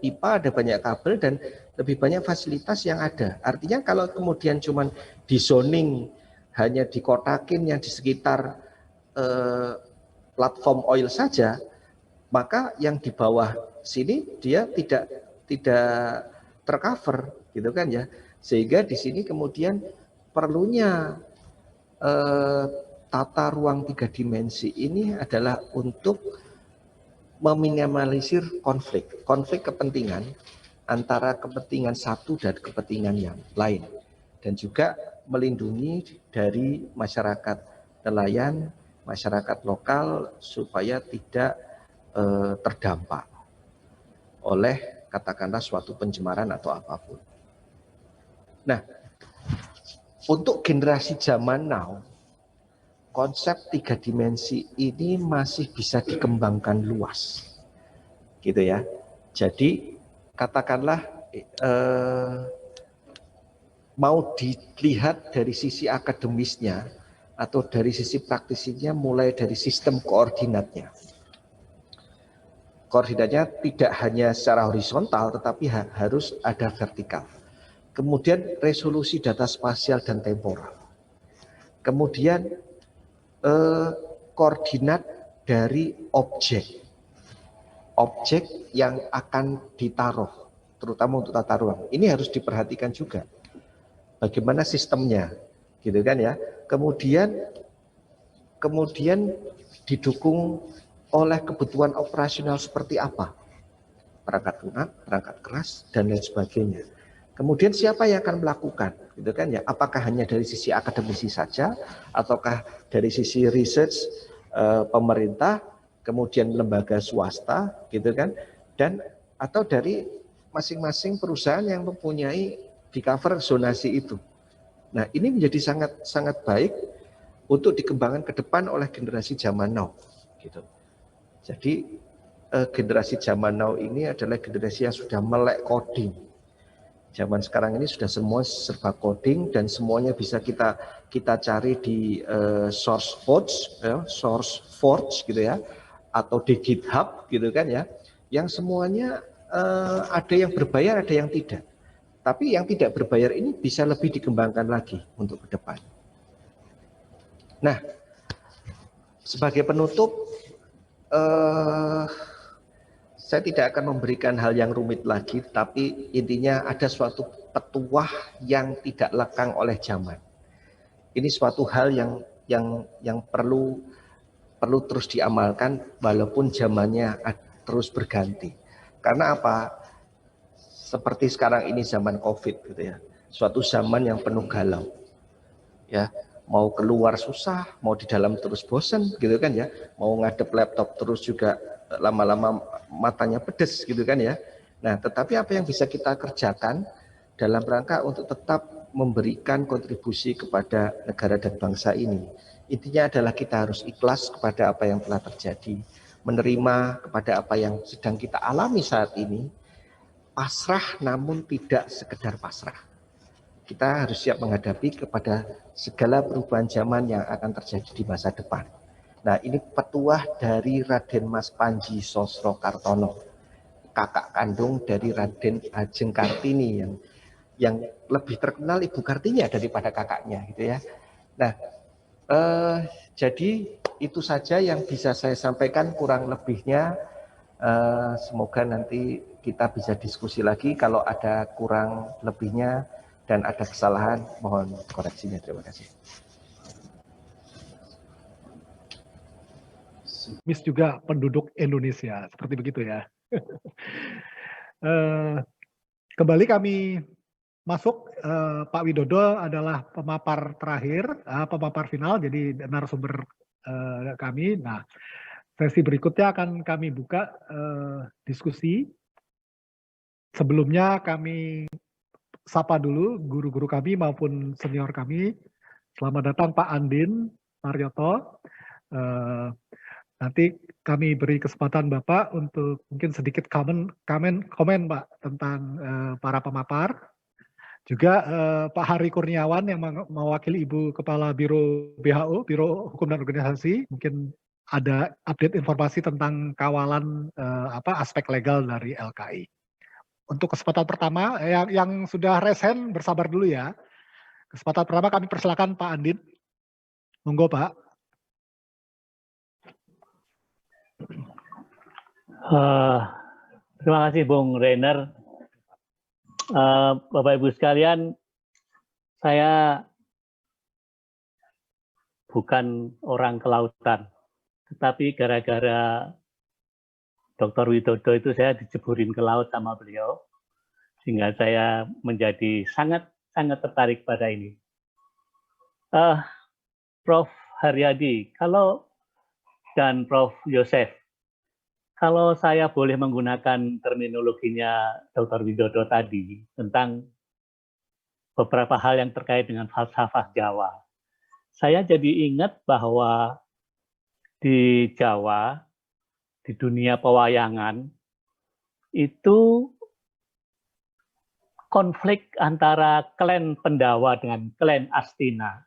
pipa, ada banyak kabel, dan lebih banyak fasilitas yang ada. Artinya kalau kemudian cuman di zoning hanya dikotakin yang di sekitar platform oil saja, maka yang di bawah sini dia tidak tercover gitu kan ya, sehingga di sini kemudian perlunya tata ruang 3 dimensi ini adalah untuk meminimalisir konflik kepentingan antara kepentingan satu dan kepentingan yang lain, dan juga melindungi dari masyarakat nelayan, masyarakat lokal supaya tidak terdampak oleh katakanlah suatu pencemaran atau apapun. Nah, untuk generasi zaman now, konsep 3 dimensi ini masih bisa dikembangkan luas, gitu ya. Jadi katakanlah mau dilihat dari sisi akademisnya atau dari sisi praktisinya, mulai dari sistem koordinatnya. Koordinatnya tidak hanya secara horizontal, tetapi harus ada vertikal. Kemudian resolusi data spasial dan temporal. Kemudian koordinat dari objek yang akan ditaruh, terutama untuk tata ruang. Ini harus diperhatikan juga. Bagaimana sistemnya, gitu kan ya. Kemudian didukung oleh kebutuhan operasional seperti apa, perangkat lunak, perangkat keras, dan lain sebagainya. Kemudian siapa yang akan melakukan, gitu kan ya? Apakah hanya dari sisi akademisi saja, ataukah dari sisi research pemerintah, kemudian lembaga swasta, gitu kan? Dan atau dari masing-masing perusahaan yang mempunyai di cover zonasi itu. Nah, ini menjadi sangat baik untuk dikembangkan ke depan oleh generasi zaman now, gitu. Jadi generasi zaman now ini adalah generasi yang sudah melek coding. Zaman sekarang ini sudah semua serba coding, dan semuanya bisa kita cari di SourceForge gitu ya, atau di GitHub gitu kan ya, yang semuanya ada yang berbayar, ada yang tidak. Tapi yang tidak berbayar ini bisa lebih dikembangkan lagi untuk ke depan. Nah, sebagai penutup, saya tidak akan memberikan hal yang rumit lagi, tapi intinya ada suatu petuah yang tidak lekang oleh zaman. Ini suatu hal yang perlu terus diamalkan walaupun zamannya terus berganti. Karena apa? seperti sekarang ini zaman COVID gitu ya, suatu zaman yang penuh galau. Ya, mau keluar susah, mau di dalam terus bosen gitu kan ya, mau ngadep laptop terus juga lama-lama matanya pedes gitu kan ya. Nah, tetapi apa yang bisa kita kerjakan dalam rangka untuk tetap memberikan kontribusi kepada negara dan bangsa ini? Intinya adalah kita harus ikhlas kepada apa yang telah terjadi, menerima kepada apa yang sedang kita alami saat ini, pasrah namun tidak sekedar pasrah. Kita harus siap menghadapi kepada segala perubahan zaman yang akan terjadi di masa depan. Nah, ini petuah dari Raden Mas Panji Sosrokartono, kakak kandung dari Raden Ajeng Kartini yang lebih terkenal Ibu Kartini daripada kakaknya gitu ya. Nah, jadi itu saja yang bisa saya sampaikan, kurang lebihnya semoga nanti kita bisa diskusi lagi. Kalau ada kurang lebihnya dan ada kesalahan, mohon koreksinya. Terima kasih. Miss juga penduduk Indonesia, seperti begitu ya. Kembali kami masuk, Pak Widodo adalah pemapar terakhir, pemapar final, jadi narasumber kami. Nah, sesi berikutnya akan kami buka diskusi. Sebelumnya kami sapa dulu guru-guru kami maupun senior kami. Selamat datang Pak Andin Marioto. Nanti kami beri kesempatan Bapak untuk mungkin sedikit komen Pak tentang para pemapar. Juga Pak Hari Kurniawan yang mewakili Ibu Kepala Biro BHO, Biro Hukum dan Organisasi, mungkin ada update informasi tentang kawalan aspek legal dari LKI. Untuk kesempatan pertama, yang sudah resen bersabar dulu ya. Kesempatan pertama kami persilakan Pak Andin. Monggo Pak. Terima kasih Bung Rainer. Bapak Ibu sekalian, saya bukan orang kelautan, tetapi gara-gara Dr. Widodo itu saya diceburin ke laut sama beliau, sehingga saya menjadi sangat tertarik pada ini. Prof. Haryadi, dan Prof. Yosef, kalau saya boleh menggunakan terminologinya Dr. Widodo tadi tentang beberapa hal yang terkait dengan falsafah Jawa, saya jadi ingat bahwa di Jawa, di dunia pewayangan, itu konflik antara klan Pendawa dengan klan Astina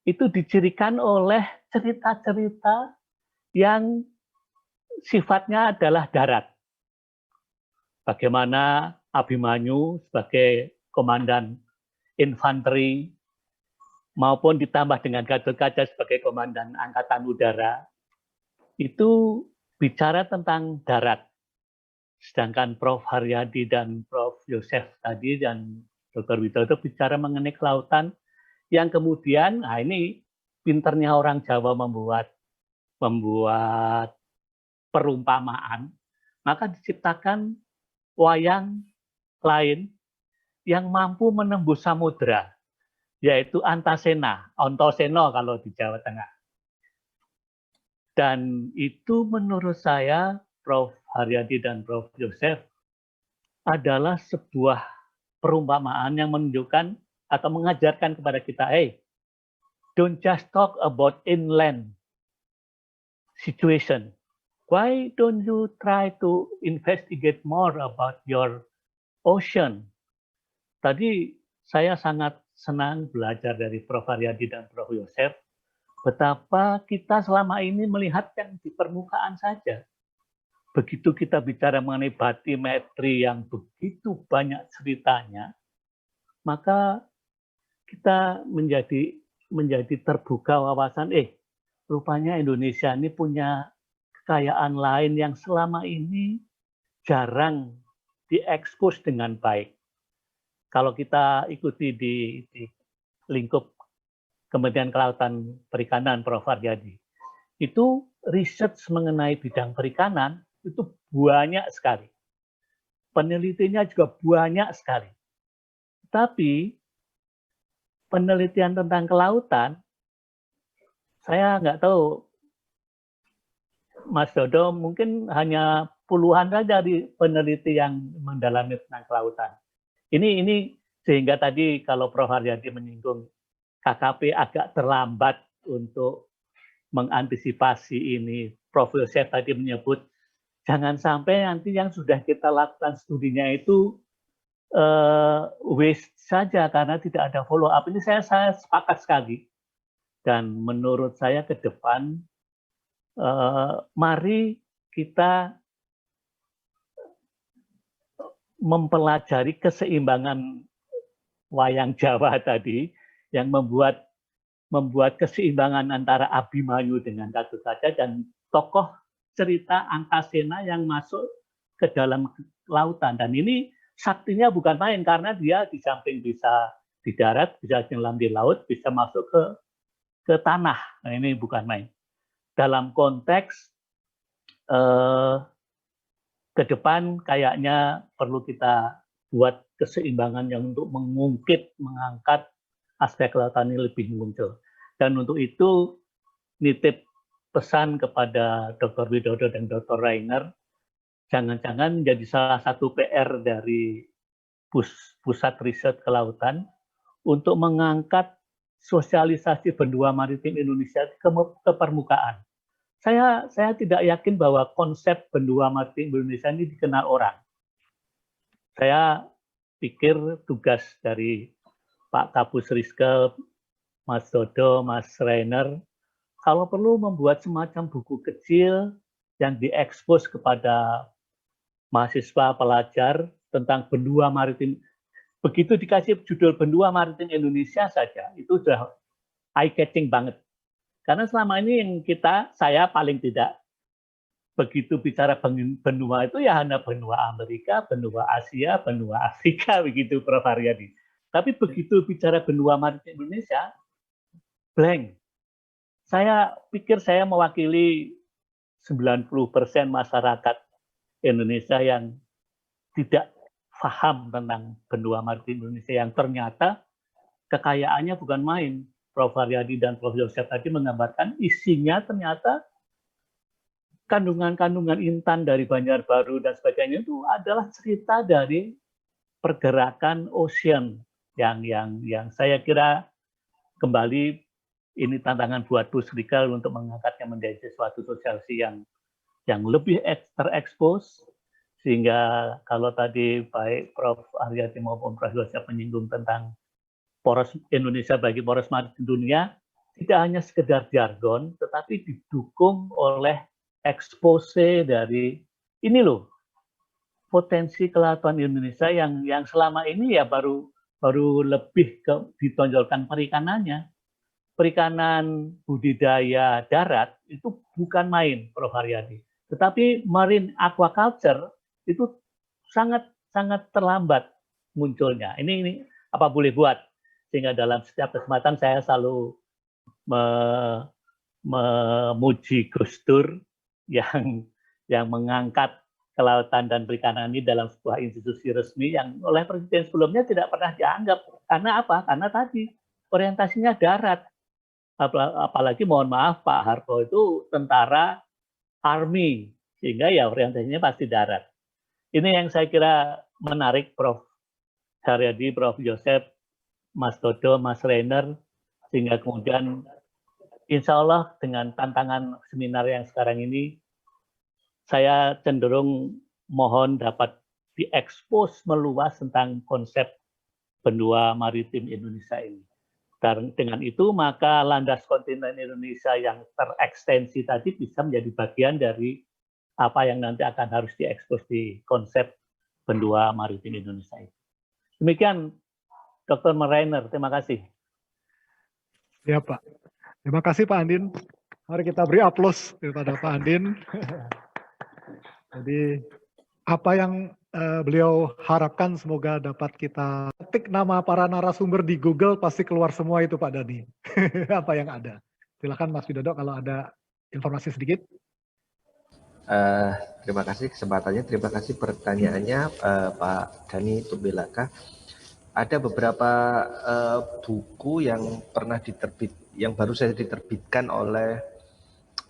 itu dicirikan oleh cerita-cerita yang sifatnya adalah darat. Bagaimana Abimanyu sebagai komandan infanteri maupun ditambah dengan Gatotkaca sebagai komandan angkatan udara, itu bicara tentang darat. Sedangkan Prof. Haryadi dan Prof. Yosef tadi dan Dr. Widodo bicara mengenai kelautan, yang kemudian, nah ini pinternya orang Jawa membuat perumpamaan, maka diciptakan wayang lain yang mampu menembus samudra, yaitu Antasena, Ontoseno kalau di Jawa Tengah. Dan itu menurut saya, Prof. Haryadi dan Prof. Yosef, adalah sebuah perumpamaan yang menunjukkan atau mengajarkan kepada kita, hey, don't just talk about inland situation. Why don't you try to investigate more about your ocean? Tadi saya sangat senang belajar dari Prof. Haryadi dan Prof. Yosef, betapa kita selama ini melihat yang di permukaan saja. Begitu kita bicara mengenai batimetri yang begitu banyak ceritanya, maka kita menjadi terbuka wawasan, rupanya Indonesia ini punya kekayaan lain yang selama ini jarang diekspos dengan baik. Kalau kita ikuti di lingkup Kementerian Kelautan Perikanan Prof. Haryadi, itu research mengenai bidang perikanan itu banyak sekali. penelitinya juga banyak sekali. Tapi penelitian tentang kelautan, saya nggak tahu, Mas Dodo, mungkin hanya puluhan saja di peneliti yang mendalami tentang kelautan. Ini sehingga tadi kalau Prof. Haryadi menyinggung KKP agak terlambat untuk mengantisipasi ini. Prof. Yosef tadi menyebut jangan sampai nanti yang sudah kita lakukan studinya itu waste saja karena tidak ada follow up. Ini saya sepakat sekali. Dan menurut saya ke depan mari kita mempelajari keseimbangan wayang Jawa tadi yang membuat keseimbangan antara Abimanyu dengan Gatot-kaca dan tokoh cerita Antasena yang masuk ke dalam lautan. Dan ini saktinya bukan main karena dia di samping bisa di darat, bisa nyelam di laut, bisa masuk ke tanah. Nah, ini bukan main. Dalam konteks ke depan kayaknya perlu kita buat keseimbangan yang untuk mengungkit, mengangkat aspek kelautan ini lebih muncul. Dan untuk itu nitip pesan kepada Dr. Widodo dan Dr. Rainer, jangan-jangan jadi salah satu PR dari Pusat Riset Kelautan untuk mengangkat sosialisasi benua maritim Indonesia ke permukaan. Saya tidak yakin bahwa konsep benua maritim Indonesia ini dikenal orang. Saya pikir tugas dari Pak Kapus Riske, Mas Dodo, Mas Rainer, kalau perlu membuat semacam buku kecil yang diekspos kepada mahasiswa pelajar tentang benua maritim. Begitu dikasih judul benua maritim Indonesia saja, itu sudah eye-catching banget. Karena selama ini yang saya paling tidak begitu bicara benua itu ya hanya benua Amerika, benua Asia, benua Afrika, begitu Prof. Haryadi. Tapi begitu bicara benua maritim Indonesia, blank. Saya pikir saya mewakili 90% masyarakat Indonesia yang tidak paham tentang benua maritim Indonesia yang ternyata kekayaannya bukan main. Prof. Haryadi dan Prof. Yosef tadi menggambarkan isinya ternyata kandungan-kandungan intan dari Banjarbaru dan sebagainya itu adalah cerita dari pergerakan ocean yang saya kira kembali ini tantangan buat Pusrikal untuk mengangkatnya menjadi suatu sosialisasi yang lebih terekspos, sehingga kalau tadi baik Prof. Haryadi maupun Prof. Yosef menyinggung tentang poros Indonesia bagi poros maritim dunia, tidak hanya sekedar jargon, tetapi didukung oleh expose dari ini loh, potensi kelautan Indonesia yang selama ini ya baru lebih ditonjolkan perikanannya. Perikanan budidaya darat itu bukan main, Prof. Haryadi. Tetapi marine aquaculture itu sangat terlambat munculnya. Ini apa boleh buat? Sehingga dalam setiap kesempatan saya selalu memuji Gus Dur yang mengangkat kelautan dan perikanan ini dalam sebuah institusi resmi yang oleh presiden sebelumnya tidak pernah dianggap. Karena apa? Karena tadi orientasinya darat. Apalagi mohon maaf Pak Harto itu tentara army, sehingga ya orientasinya pasti darat. Ini yang saya kira menarik Prof. Haryadi, Prof. Yosef, Mas Dodo, Mas Rainer, sehingga kemudian insya Allah dengan tantangan seminar yang sekarang ini, saya cenderung mohon dapat diekspos meluas tentang konsep benua maritim Indonesia ini. Dan dengan itu maka landas kontinen Indonesia yang terekstensi tadi bisa menjadi bagian dari apa yang nanti akan harus diekspos di konsep benua maritim Indonesia ini. Demikian Dr. Rainer, terima kasih. Ya Pak, terima kasih Pak Andin. Mari kita beri aplaus kepada Pak Andin. Jadi apa yang beliau harapkan semoga dapat kita ketik nama para narasumber di Google, pasti keluar semua itu Pak Dani. Apa yang ada. Silakan Mas Widodo kalau ada informasi sedikit. Terima kasih kesempatannya, terima kasih pertanyaannya Pak Dhani Tumbilaka. Ada beberapa buku yang pernah yang baru saja diterbitkan oleh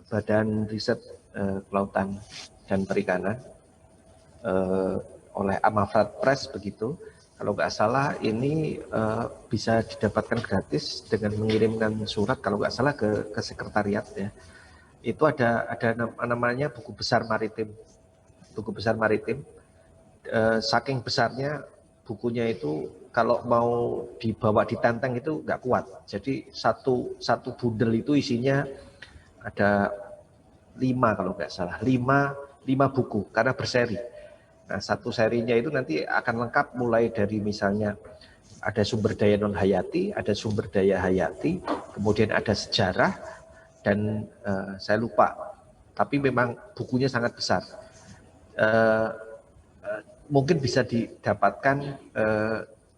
Badan Riset Kelautan dan Perikanan, oleh Amavrat Press begitu. Kalau nggak salah ini bisa didapatkan gratis dengan mengirimkan surat kalau nggak salah ke sekretariat ya. Itu ada namanya buku besar maritim. Buku besar maritim. Saking besarnya bukunya itu kalau mau dibawa ditenteng itu nggak kuat. Jadi satu bundel itu isinya ada 5 kalau nggak salah, 5 buku karena berseri. Nah, satu serinya itu nanti akan lengkap mulai dari misalnya ada sumber daya non hayati, ada sumber daya hayati, kemudian ada sejarah, dan saya lupa. Tapi memang bukunya sangat besar. Mungkin bisa didapatkan,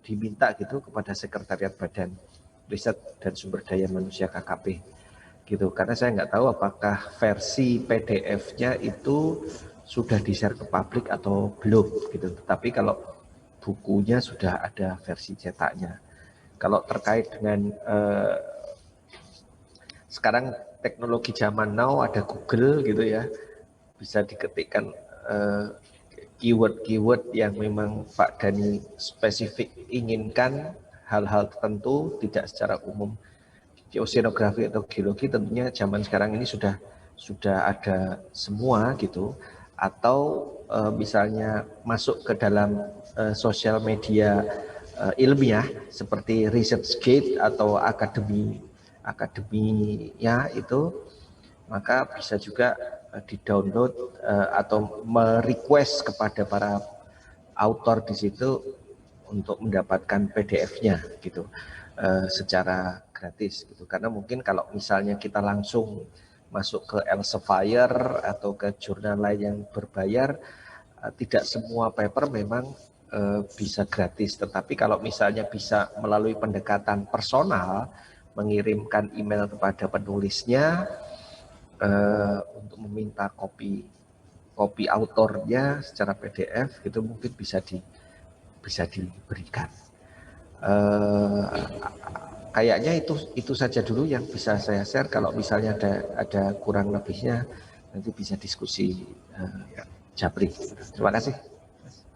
diminta gitu kepada Sekretariat Badan Riset dan Sumber Daya Manusia KKP. Gitu, karena saya nggak tahu apakah versi PDF-nya itu sudah di-share ke publik atau belum gitu. Tapi kalau bukunya sudah ada versi cetaknya. Kalau terkait dengan sekarang teknologi zaman now ada Google gitu ya, bisa diketikkan keyword-keyword yang memang Pak Dhani spesifik inginkan, hal-hal tertentu tidak secara umum. Oceanografi atau geologi tentunya zaman sekarang ini sudah ada semua gitu, atau misalnya masuk ke dalam sosial media ilmiah seperti ResearchGate atau akademinya itu, maka bisa juga di-download atau merequest kepada para author di situ untuk mendapatkan PDF-nya gitu secara gratis gitu. Karena mungkin kalau misalnya kita langsung masuk ke Elsevier atau ke jurnal lain yang berbayar, tidak semua paper memang bisa gratis. Tetapi kalau misalnya bisa melalui pendekatan personal, mengirimkan email kepada penulisnya untuk meminta kopi autornya secara PDF, itu mungkin bisa diberikan. Kayaknya itu saja dulu yang bisa saya share. Kalau misalnya ada kurang lebihnya nanti bisa diskusi Japri. Terima kasih.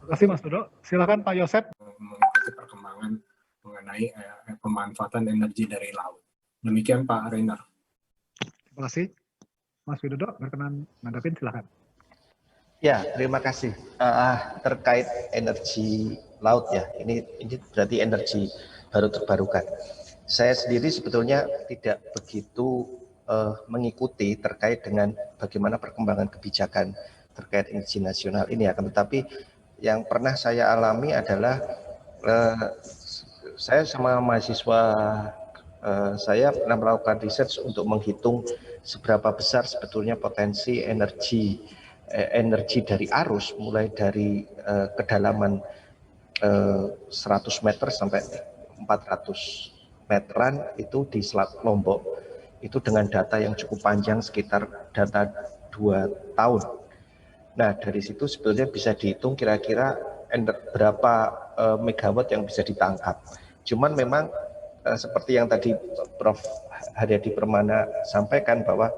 Terima kasih Mas Dodo. Silakan Pak Yosep. Mengikuti perkembangan mengenai pemanfaatan energi dari laut. Demikian Pak Rainer. Terima kasih. Mas Widodo berkenan menanggapi, silakan. Ya, terima kasih. Terkait energi laut ya, ini berarti energi baru terbarukan. Saya sendiri sebetulnya tidak begitu mengikuti terkait dengan bagaimana perkembangan kebijakan terkait energi nasional ini, akan tetapi yang pernah saya alami adalah saya sama mahasiswa saya pernah melakukan research untuk menghitung seberapa besar sebetulnya potensi energi dari arus mulai dari kedalaman 100 meter sampai 400 meteran itu di Selat Lombok, itu dengan data yang cukup panjang, sekitar data 2 tahun. Nah, dari situ sebetulnya bisa dihitung kira-kira berapa megawatt yang bisa ditangkap. Cuman memang seperti yang tadi Prof. Haryadi Permana sampaikan bahwa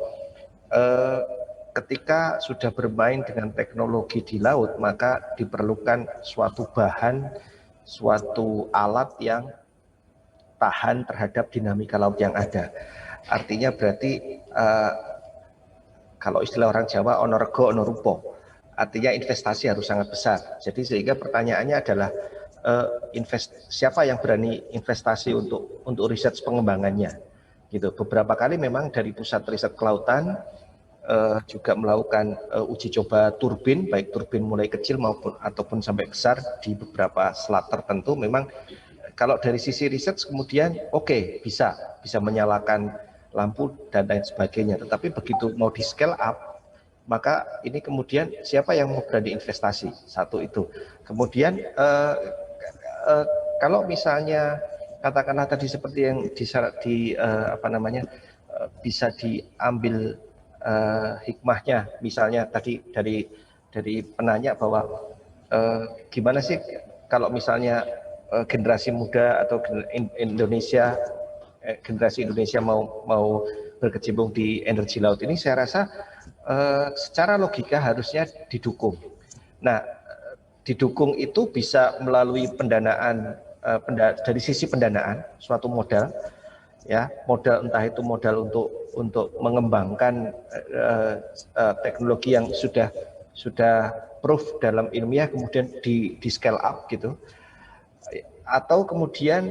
ketika sudah bermain dengan teknologi di laut, maka diperlukan suatu bahan, suatu alat yang tahan terhadap dinamika laut yang ada. Artinya berarti kalau istilah orang Jawa, ono rego ono rupo, artinya investasi harus sangat besar. Jadi sehingga pertanyaannya adalah siapa yang berani investasi untuk riset pengembangannya gitu. Beberapa kali memang dari pusat riset kelautan juga melakukan uji coba turbin, baik turbin mulai kecil ataupun sampai besar di beberapa selat tertentu. Memang kalau dari sisi riset kemudian oke, bisa menyalakan lampu dan lain sebagainya, tetapi begitu mau di scale up, maka ini kemudian siapa yang mau berani investasi, satu itu. Kemudian kalau misalnya katakanlah tadi seperti yang bisa diambil hikmahnya. Misalnya tadi dari penanya bahwa gimana sih kalau misalnya generasi muda atau Indonesia generasi Indonesia mau berkecimpung di energi laut ini, saya rasa secara logika harusnya didukung. Nah, didukung itu bisa melalui pendanaan dari sisi pendanaan suatu modal, ya, modal entah itu modal untuk mengembangkan teknologi yang sudah proof dalam ilmiah, kemudian di scale up gitu, atau kemudian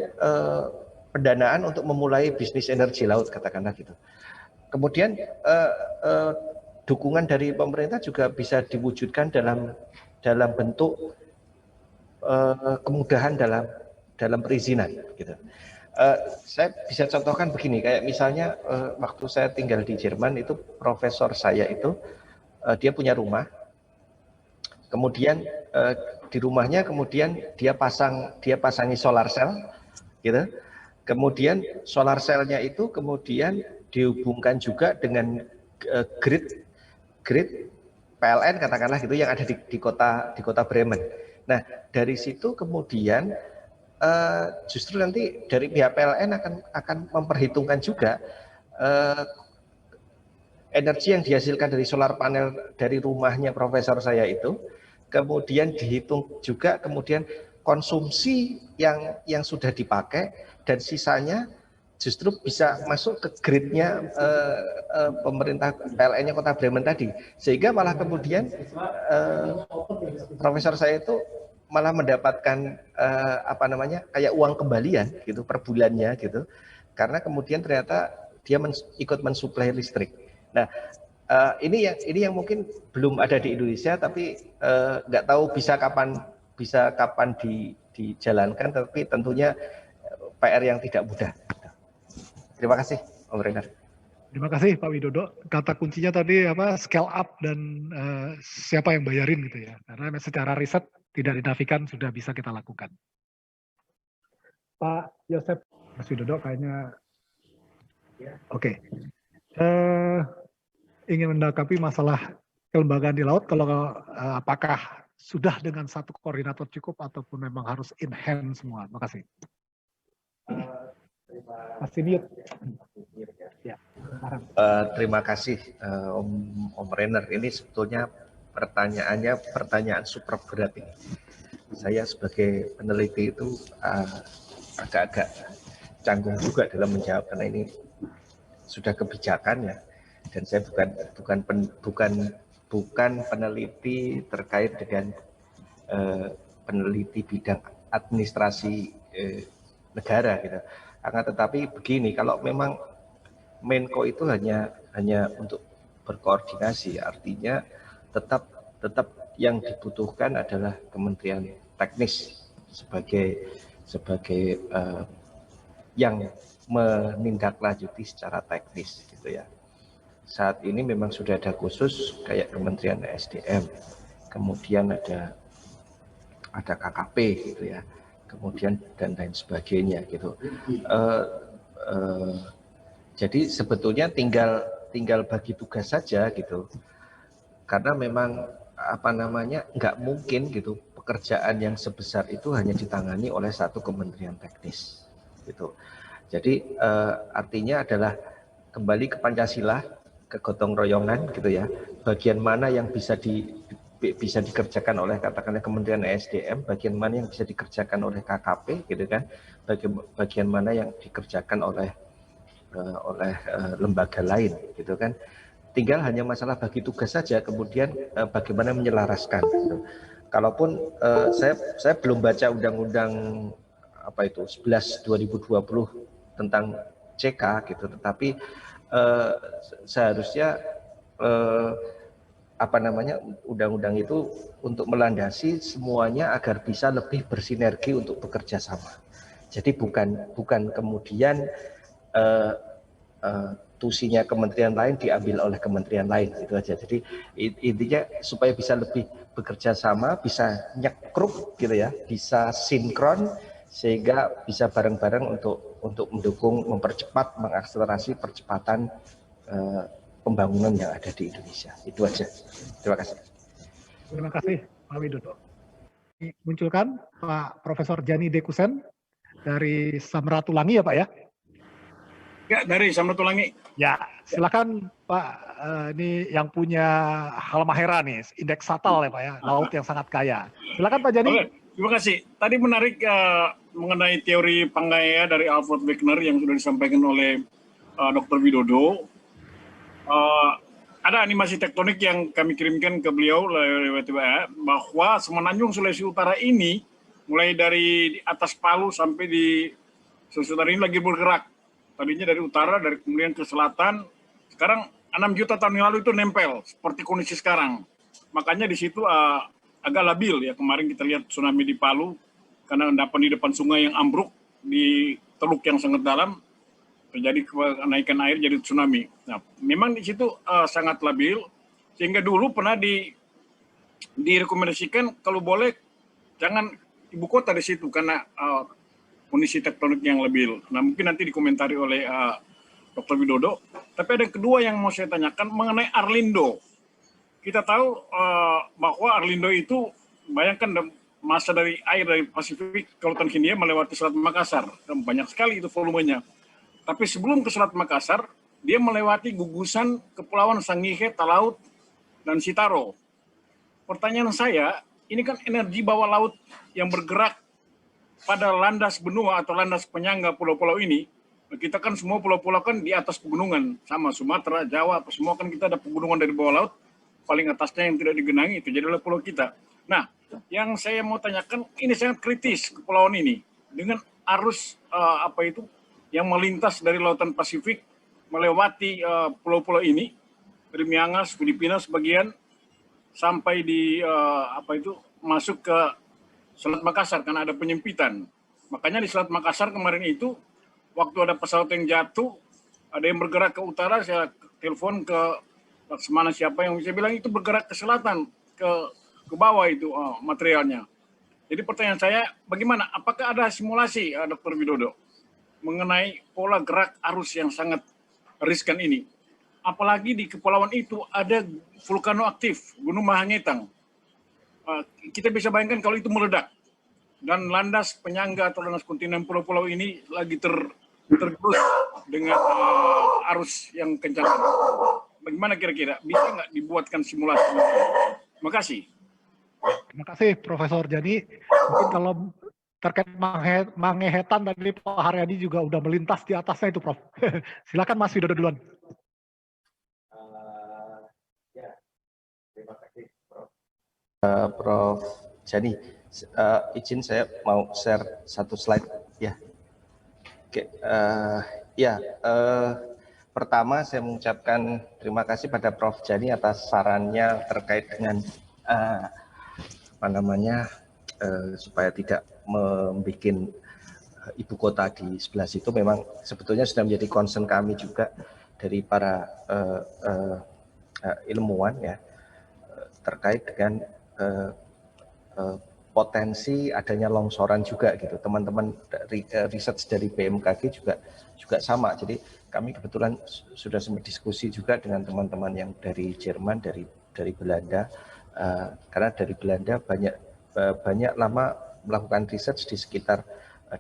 pendanaan untuk memulai bisnis energi laut, katakanlah gitu. Kemudian dukungan dari pemerintah juga bisa diwujudkan dalam bentuk kemudahan dalam perizinan gitu. Saya bisa contohkan begini, kayak misalnya waktu saya tinggal di Jerman itu, profesor saya itu dia punya rumah, kemudian di rumahnya kemudian dia pasangi solar cell gitu. Kemudian solar cell-nya itu kemudian dihubungkan juga dengan grid PLN, katakanlah gitu, yang ada di kota Bremen. Nah, dari situ kemudian justru nanti dari pihak PLN akan memperhitungkan juga energi yang dihasilkan dari solar panel dari rumahnya profesor saya itu, kemudian dihitung juga kemudian konsumsi yang sudah dipakai, dan sisanya justru bisa masuk ke gridnya pemerintah PLN-nya Kota Bremen tadi, sehingga malah kemudian profesor saya itu malah mendapatkan kayak uang kembalian gitu per bulannya gitu, karena kemudian ternyata dia ikut mensuplai listrik. Nah, ini yang mungkin belum ada di Indonesia, tapi nggak tahu bisa kapan dijalankan, tapi tentunya PR yang tidak mudah. Terima kasih, Om Renard. Terima kasih Pak Widodo. Kata kuncinya tadi scale up dan siapa yang bayarin gitu ya. Karena secara riset tidak dinafikan sudah bisa kita lakukan. Pak Yosef, Mas Widodo kayaknya oke. Ingin mendakapi masalah kelembagaan di laut, kalau apakah sudah dengan satu koordinator cukup ataupun memang harus in hand semua? Terima kasih. Masih mute. Ya. Terima kasih Om Renner. Ini sebetulnya pertanyaan super berat ini. Saya sebagai peneliti itu agak-agak canggung juga dalam menjawab, karena ini sudah kebijakan ya, dan saya bukan peneliti terkait dengan peneliti bidang administrasi negara gitu. Akan tetapi begini, kalau memang Menko itu hanya untuk berkoordinasi, artinya tetap yang dibutuhkan adalah Kementerian Teknis sebagai yang menindaklanjuti secara teknis gitu ya. Saat ini memang sudah ada khusus kayak Kementerian SDM, kemudian ada KKP gitu ya, kemudian dan lain sebagainya gitu. Jadi sebetulnya tinggal bagi tugas saja gitu, karena memang nggak mungkin gitu pekerjaan yang sebesar itu hanya ditangani oleh satu kementerian teknis gitu. Jadi artinya adalah kembali ke Pancasila, ke gotong royongan gitu ya. Bagian mana yang bisa dikerjakan oleh katakanlah Kementerian SDM, bagian mana yang bisa dikerjakan oleh KKP gitu kan, bagian mana yang dikerjakan oleh lembaga lain gitu kan. Tinggal hanya masalah bagi tugas saja, kemudian bagaimana menyelaraskan gitu. Kalaupun saya belum baca undang-undang 11 2020 tentang CK gitu, tetapi seharusnya undang-undang itu untuk melandasi semuanya agar bisa lebih bersinergi untuk bekerja sama. Jadi bukan kemudian tusinya kementerian lain diambil oleh kementerian lain, itu aja. Jadi intinya supaya bisa lebih bekerja sama, bisa nyekruk gitu ya, bisa sinkron, sehingga bisa bareng-bareng untuk mendukung, mempercepat, mengakselerasi percepatan pembangunan yang ada di Indonesia. Itu aja. Terima kasih. Terima kasih Pak Widodo. Munculkan Pak Profesor Jani Dekusen dari Samratulangi ya Pak ya? Ya, dari Samratulangi. Ya, silakan Pak. Ini yang punya Halmahera nih, indeks fatal ya Pak ya, laut yang sangat kaya. Silakan Pak Jani. Oke, terima kasih. Tadi menarik mengenai teori Pangaea dari Alfred Wegener yang sudah disampaikan oleh Dr. Widodo. Ada animasi tektonik yang kami kirimkan ke beliau lewat WA bahwa Semenanjung Sulawesi Utara ini mulai dari atas Palu sampai di Sulawesi Utara ini lagi bergerak. Tadinya dari utara, dari kemudian ke selatan. Sekarang 6 juta tahun yang lalu itu nempel seperti kondisi sekarang. Makanya di situ agak labil ya. Kemarin kita lihat tsunami di Palu karena endapan di depan sungai yang ambruk di teluk yang sangat dalam. Terjadi kenaikan air jadi tsunami. Nah, memang di situ sangat labil sehingga dulu pernah direkomendasikan kalau boleh jangan ibu kota di situ karena kondisi tektonik yang labil. Nah, mungkin nanti dikomentari oleh Dr. Widodo. Tapi ada yang kedua yang mau saya tanyakan mengenai Arlindo. Kita tahu bahwa Arlindo itu bayangkan masa dari air dari Pasifik ke Lautan Hindia melewati Selat Makassar. Dan banyak sekali itu volumenya. Tapi sebelum ke Selat Makassar, dia melewati gugusan Kepulauan Sangihe, Talaut, dan Sitaro. Pertanyaan saya, ini kan energi bawah laut yang bergerak pada landas benua atau landas penyangga pulau-pulau ini. Kita kan semua pulau-pulau kan di atas pegunungan, sama Sumatera, Jawa, semua kan kita ada pegunungan dari bawah laut, paling atasnya yang tidak digenangi itu jadilah pulau kita. Nah, yang saya mau tanyakan, ini sangat kritis kepulauan ini dengan arus yang melintas dari Lautan Pasifik melewati pulau-pulau ini dari Miangas, Filipina sebagian sampai di masuk ke Selat Makassar karena ada penyempitan. Makanya di Selat Makassar kemarin itu waktu ada pesawat yang jatuh, ada yang bergerak ke utara, saya telepon ke Laksamana siapa yang bisa bilang itu bergerak ke selatan, ke bawah itu materialnya. Jadi pertanyaan saya, bagaimana? Apakah ada simulasi, Dr. Widodo, mengenai pola gerak arus yang sangat riskan ini? Apalagi di kepulauan itu ada vulkano aktif, Gunung Mahangetang. Kita bisa bayangkan kalau itu meledak dan landas penyangga atau landas kontinen pulau-pulau ini lagi tergerus dengan arus yang kencang. Bagaimana kira-kira? Bisa nggak dibuatkan simulasi? Terima kasih. Terima kasih Profesor Jani. Mungkin kalau terkait Mangehetan tadi Pak Haryadi juga udah melintas di atasnya itu Prof. Silakan Mas Widodo duluan. Terima kasih Prof. Jani. Izin saya mau share satu slide ya. Oke, pertama saya mengucapkan terima kasih pada Prof. Jani atas sarannya terkait dengan supaya tidak membuat ibu kota di sebelah situ. Memang sebetulnya sudah menjadi concern kami juga dari para ilmuwan ya terkait dengan potensi adanya longsoran juga gitu. Teman-teman research dari BMKG juga sama. Jadi kami kebetulan sudah sempat diskusi juga dengan teman-teman yang dari Jerman, dari Belanda, karena dari Belanda banyak lama melakukan research di sekitar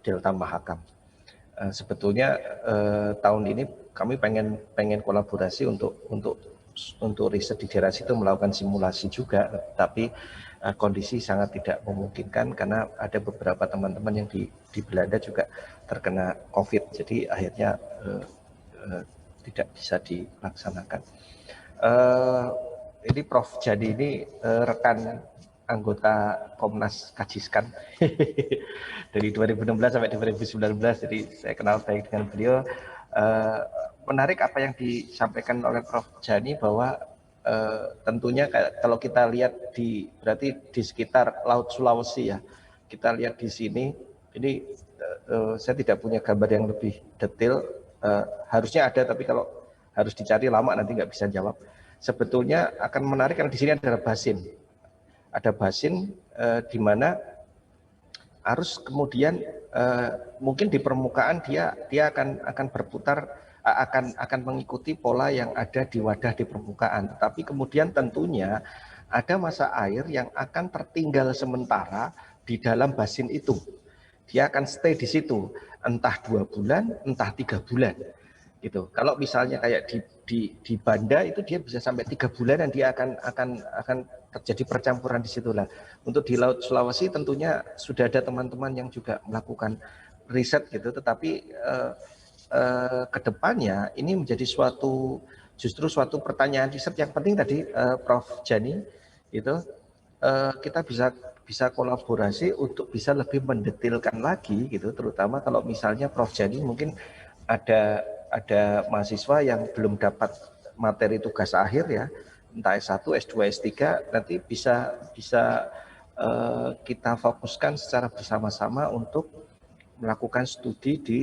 Delta Mahakam. Sebetulnya tahun ini kami pengen kolaborasi untuk riset di daerah situ melakukan simulasi juga, tapi kondisi sangat tidak memungkinkan karena ada beberapa teman-teman yang di Belanda juga terkena COVID, jadi akhirnya tidak bisa dilaksanakan. Ini Prof. Jani ini rekan anggota Komnas Kajiskan dari 2016 sampai 2019, jadi saya kenal baik dengan beliau. Menarik apa yang disampaikan oleh Prof. Jani bahwa tentunya kalau kita lihat berarti di sekitar Laut Sulawesi ya, kita lihat di sini, ini saya tidak punya gambar yang lebih detail, harusnya ada tapi kalau harus dicari lama nanti nggak bisa jawab. Sebetulnya akan menarik karena di sini adalah basin. Ada basin di mana arus kemudian mungkin di permukaan dia akan berputar akan mengikuti pola yang ada di wadah di permukaan. Tetapi kemudian tentunya ada masa air yang akan tertinggal sementara di dalam basin itu. Dia akan stay di situ, entah 2 bulan, entah 3 bulan. Gitu. Kalau misalnya kayak di Banda itu dia bisa sampai 3 bulan dan dia akan terjadi percampuran di situ lah. Untuk di Laut Sulawesi tentunya sudah ada teman-teman yang juga melakukan riset gitu, tetapi kedepannya ini menjadi justru suatu pertanyaan riset yang penting tadi Prof. Jani itu kita bisa kolaborasi untuk bisa lebih mendetilkan lagi gitu, terutama kalau misalnya Prof. Jani mungkin ada mahasiswa yang belum dapat materi tugas akhir ya, entah S1, S2, S3, nanti bisa kita fokuskan secara bersama-sama untuk melakukan studi di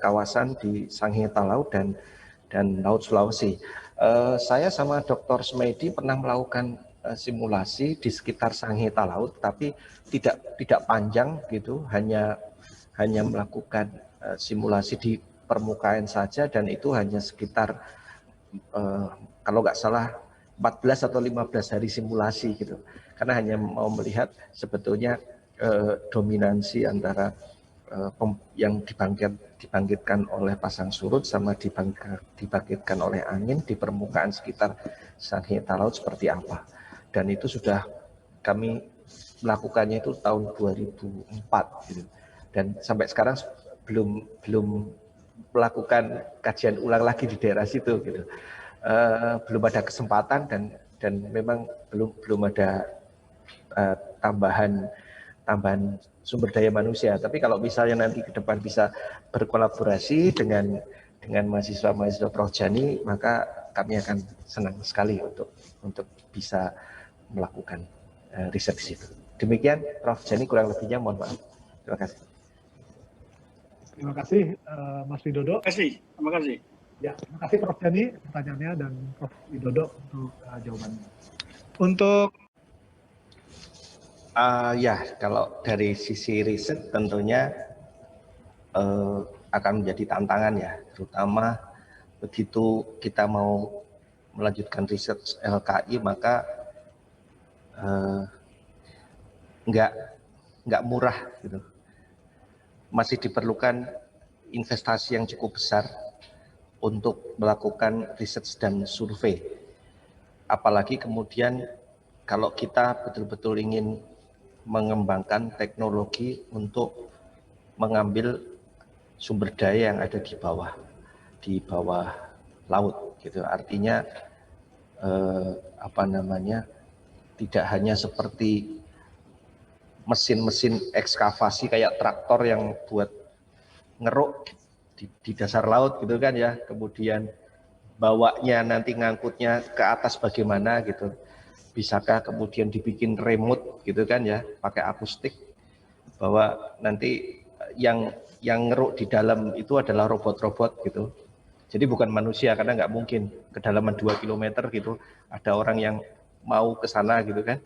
kawasan di Sangihe Talaut dan Laut Sulawesi. Saya sama Dr. Smedi pernah melakukan simulasi di sekitar Sangihe Talaut, tapi tidak panjang gitu, hanya melakukan simulasi di permukaan saja, dan itu hanya sekitar kalau nggak salah 14 atau 15 hari simulasi gitu, karena hanya mau melihat sebetulnya dominansi antara yang dibangkitkan oleh pasang surut sama dibangkitkan oleh angin di permukaan sekitar Sangihe Talaut seperti apa. Dan itu sudah kami melakukannya itu tahun 2004 gitu. Dan sampai sekarang belum melakukan kajian ulang lagi di daerah situ gitu. Belum ada kesempatan dan memang belum ada tambahan sumber daya manusia. Tapi kalau misalnya nanti ke depan bisa berkolaborasi dengan mahasiswa Prof. Jani, maka kami akan senang sekali untuk bisa melakukan riset di situ. Demikian Prof. Jani, kurang lebihnya mohon maaf. Terima kasih. Terima kasih Mas Widodo. Terima kasih. Ya, terima kasih Prof. Jani pertanyaannya dan Prof. Widodo untuk jawabannya. Untuk ya, kalau dari sisi riset tentunya akan menjadi tantangan ya, terutama begitu kita mau melanjutkan riset LKI, maka nggak murah gitu. Masih diperlukan investasi yang cukup besar untuk melakukan riset dan survei. Apalagi kemudian kalau kita betul-betul ingin mengembangkan teknologi untuk mengambil sumber daya yang ada di bawah laut gitu. Artinya tidak hanya seperti mesin-mesin ekskavasi kayak traktor yang buat ngeruk di dasar laut gitu kan ya, kemudian bawanya nanti ngangkutnya ke atas bagaimana gitu. Bisakah kemudian dibikin remote gitu kan ya, pakai akustik, bahwa nanti yang ngeruk di dalam itu adalah robot-robot gitu. Jadi bukan manusia, karena nggak mungkin kedalaman 2 km gitu ada orang yang mau ke sana gitu kan.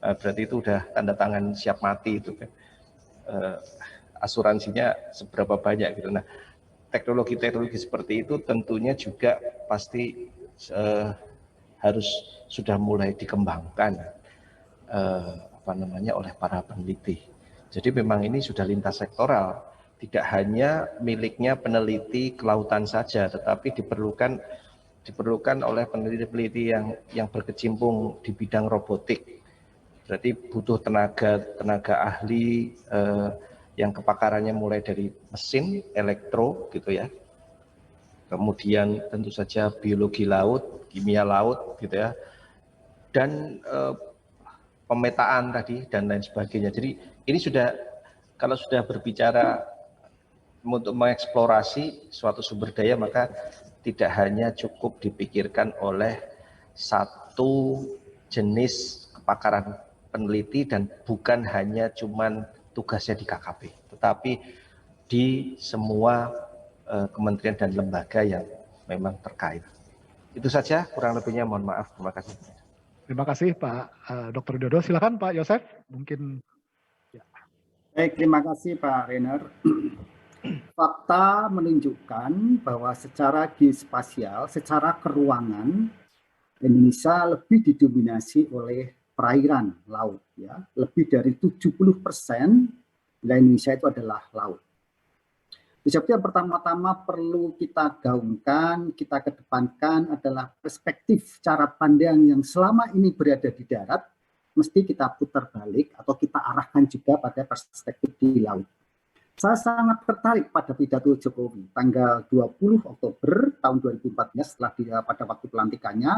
Berarti itu udah tanda tangan siap mati itu kan. Asuransinya seberapa banyak gitu. Nah, teknologi-teknologi seperti itu tentunya juga pasti harus sudah mulai dikembangkan oleh para peneliti. Jadi memang ini sudah lintas sektoral, tidak hanya miliknya peneliti kelautan saja, tetapi diperlukan oleh peneliti-peneliti yang berkecimpung di bidang robotik. Berarti butuh tenaga ahli yang kepakarannya mulai dari mesin, elektro gitu ya. Kemudian tentu saja biologi laut, kimia laut gitu ya. Dan pemetaan tadi dan lain sebagainya. Jadi ini kalau sudah berbicara untuk mengeksplorasi suatu sumber daya, maka tidak hanya cukup dipikirkan oleh satu jenis kepakaran peneliti dan bukan hanya cuman tugasnya di KKP, tetapi di semua kementerian dan lembaga yang memang terkait. Itu saja, kurang lebihnya mohon maaf. Terima kasih. terima kasih Pak Dr. Widodo. Silakan Pak Yosef, mungkin. Baik, terima kasih Pak Rainer. fakta menunjukkan bahwa secara geospasial, secara keruangan, Indonesia lebih didominasi oleh perairan laut, ya. Lebih dari 70% wilayah Indonesia itu adalah laut. Jadi yang pertama-tama perlu kita gaungkan, kita kedepankan adalah perspektif cara pandang yang selama ini berada di darat, mesti kita putar balik atau kita arahkan juga pada perspektif di laut. Saya sangat tertarik pada pidato Jokowi tanggal 20 Oktober tahun 2014 setelah dia pada waktu pelantikannya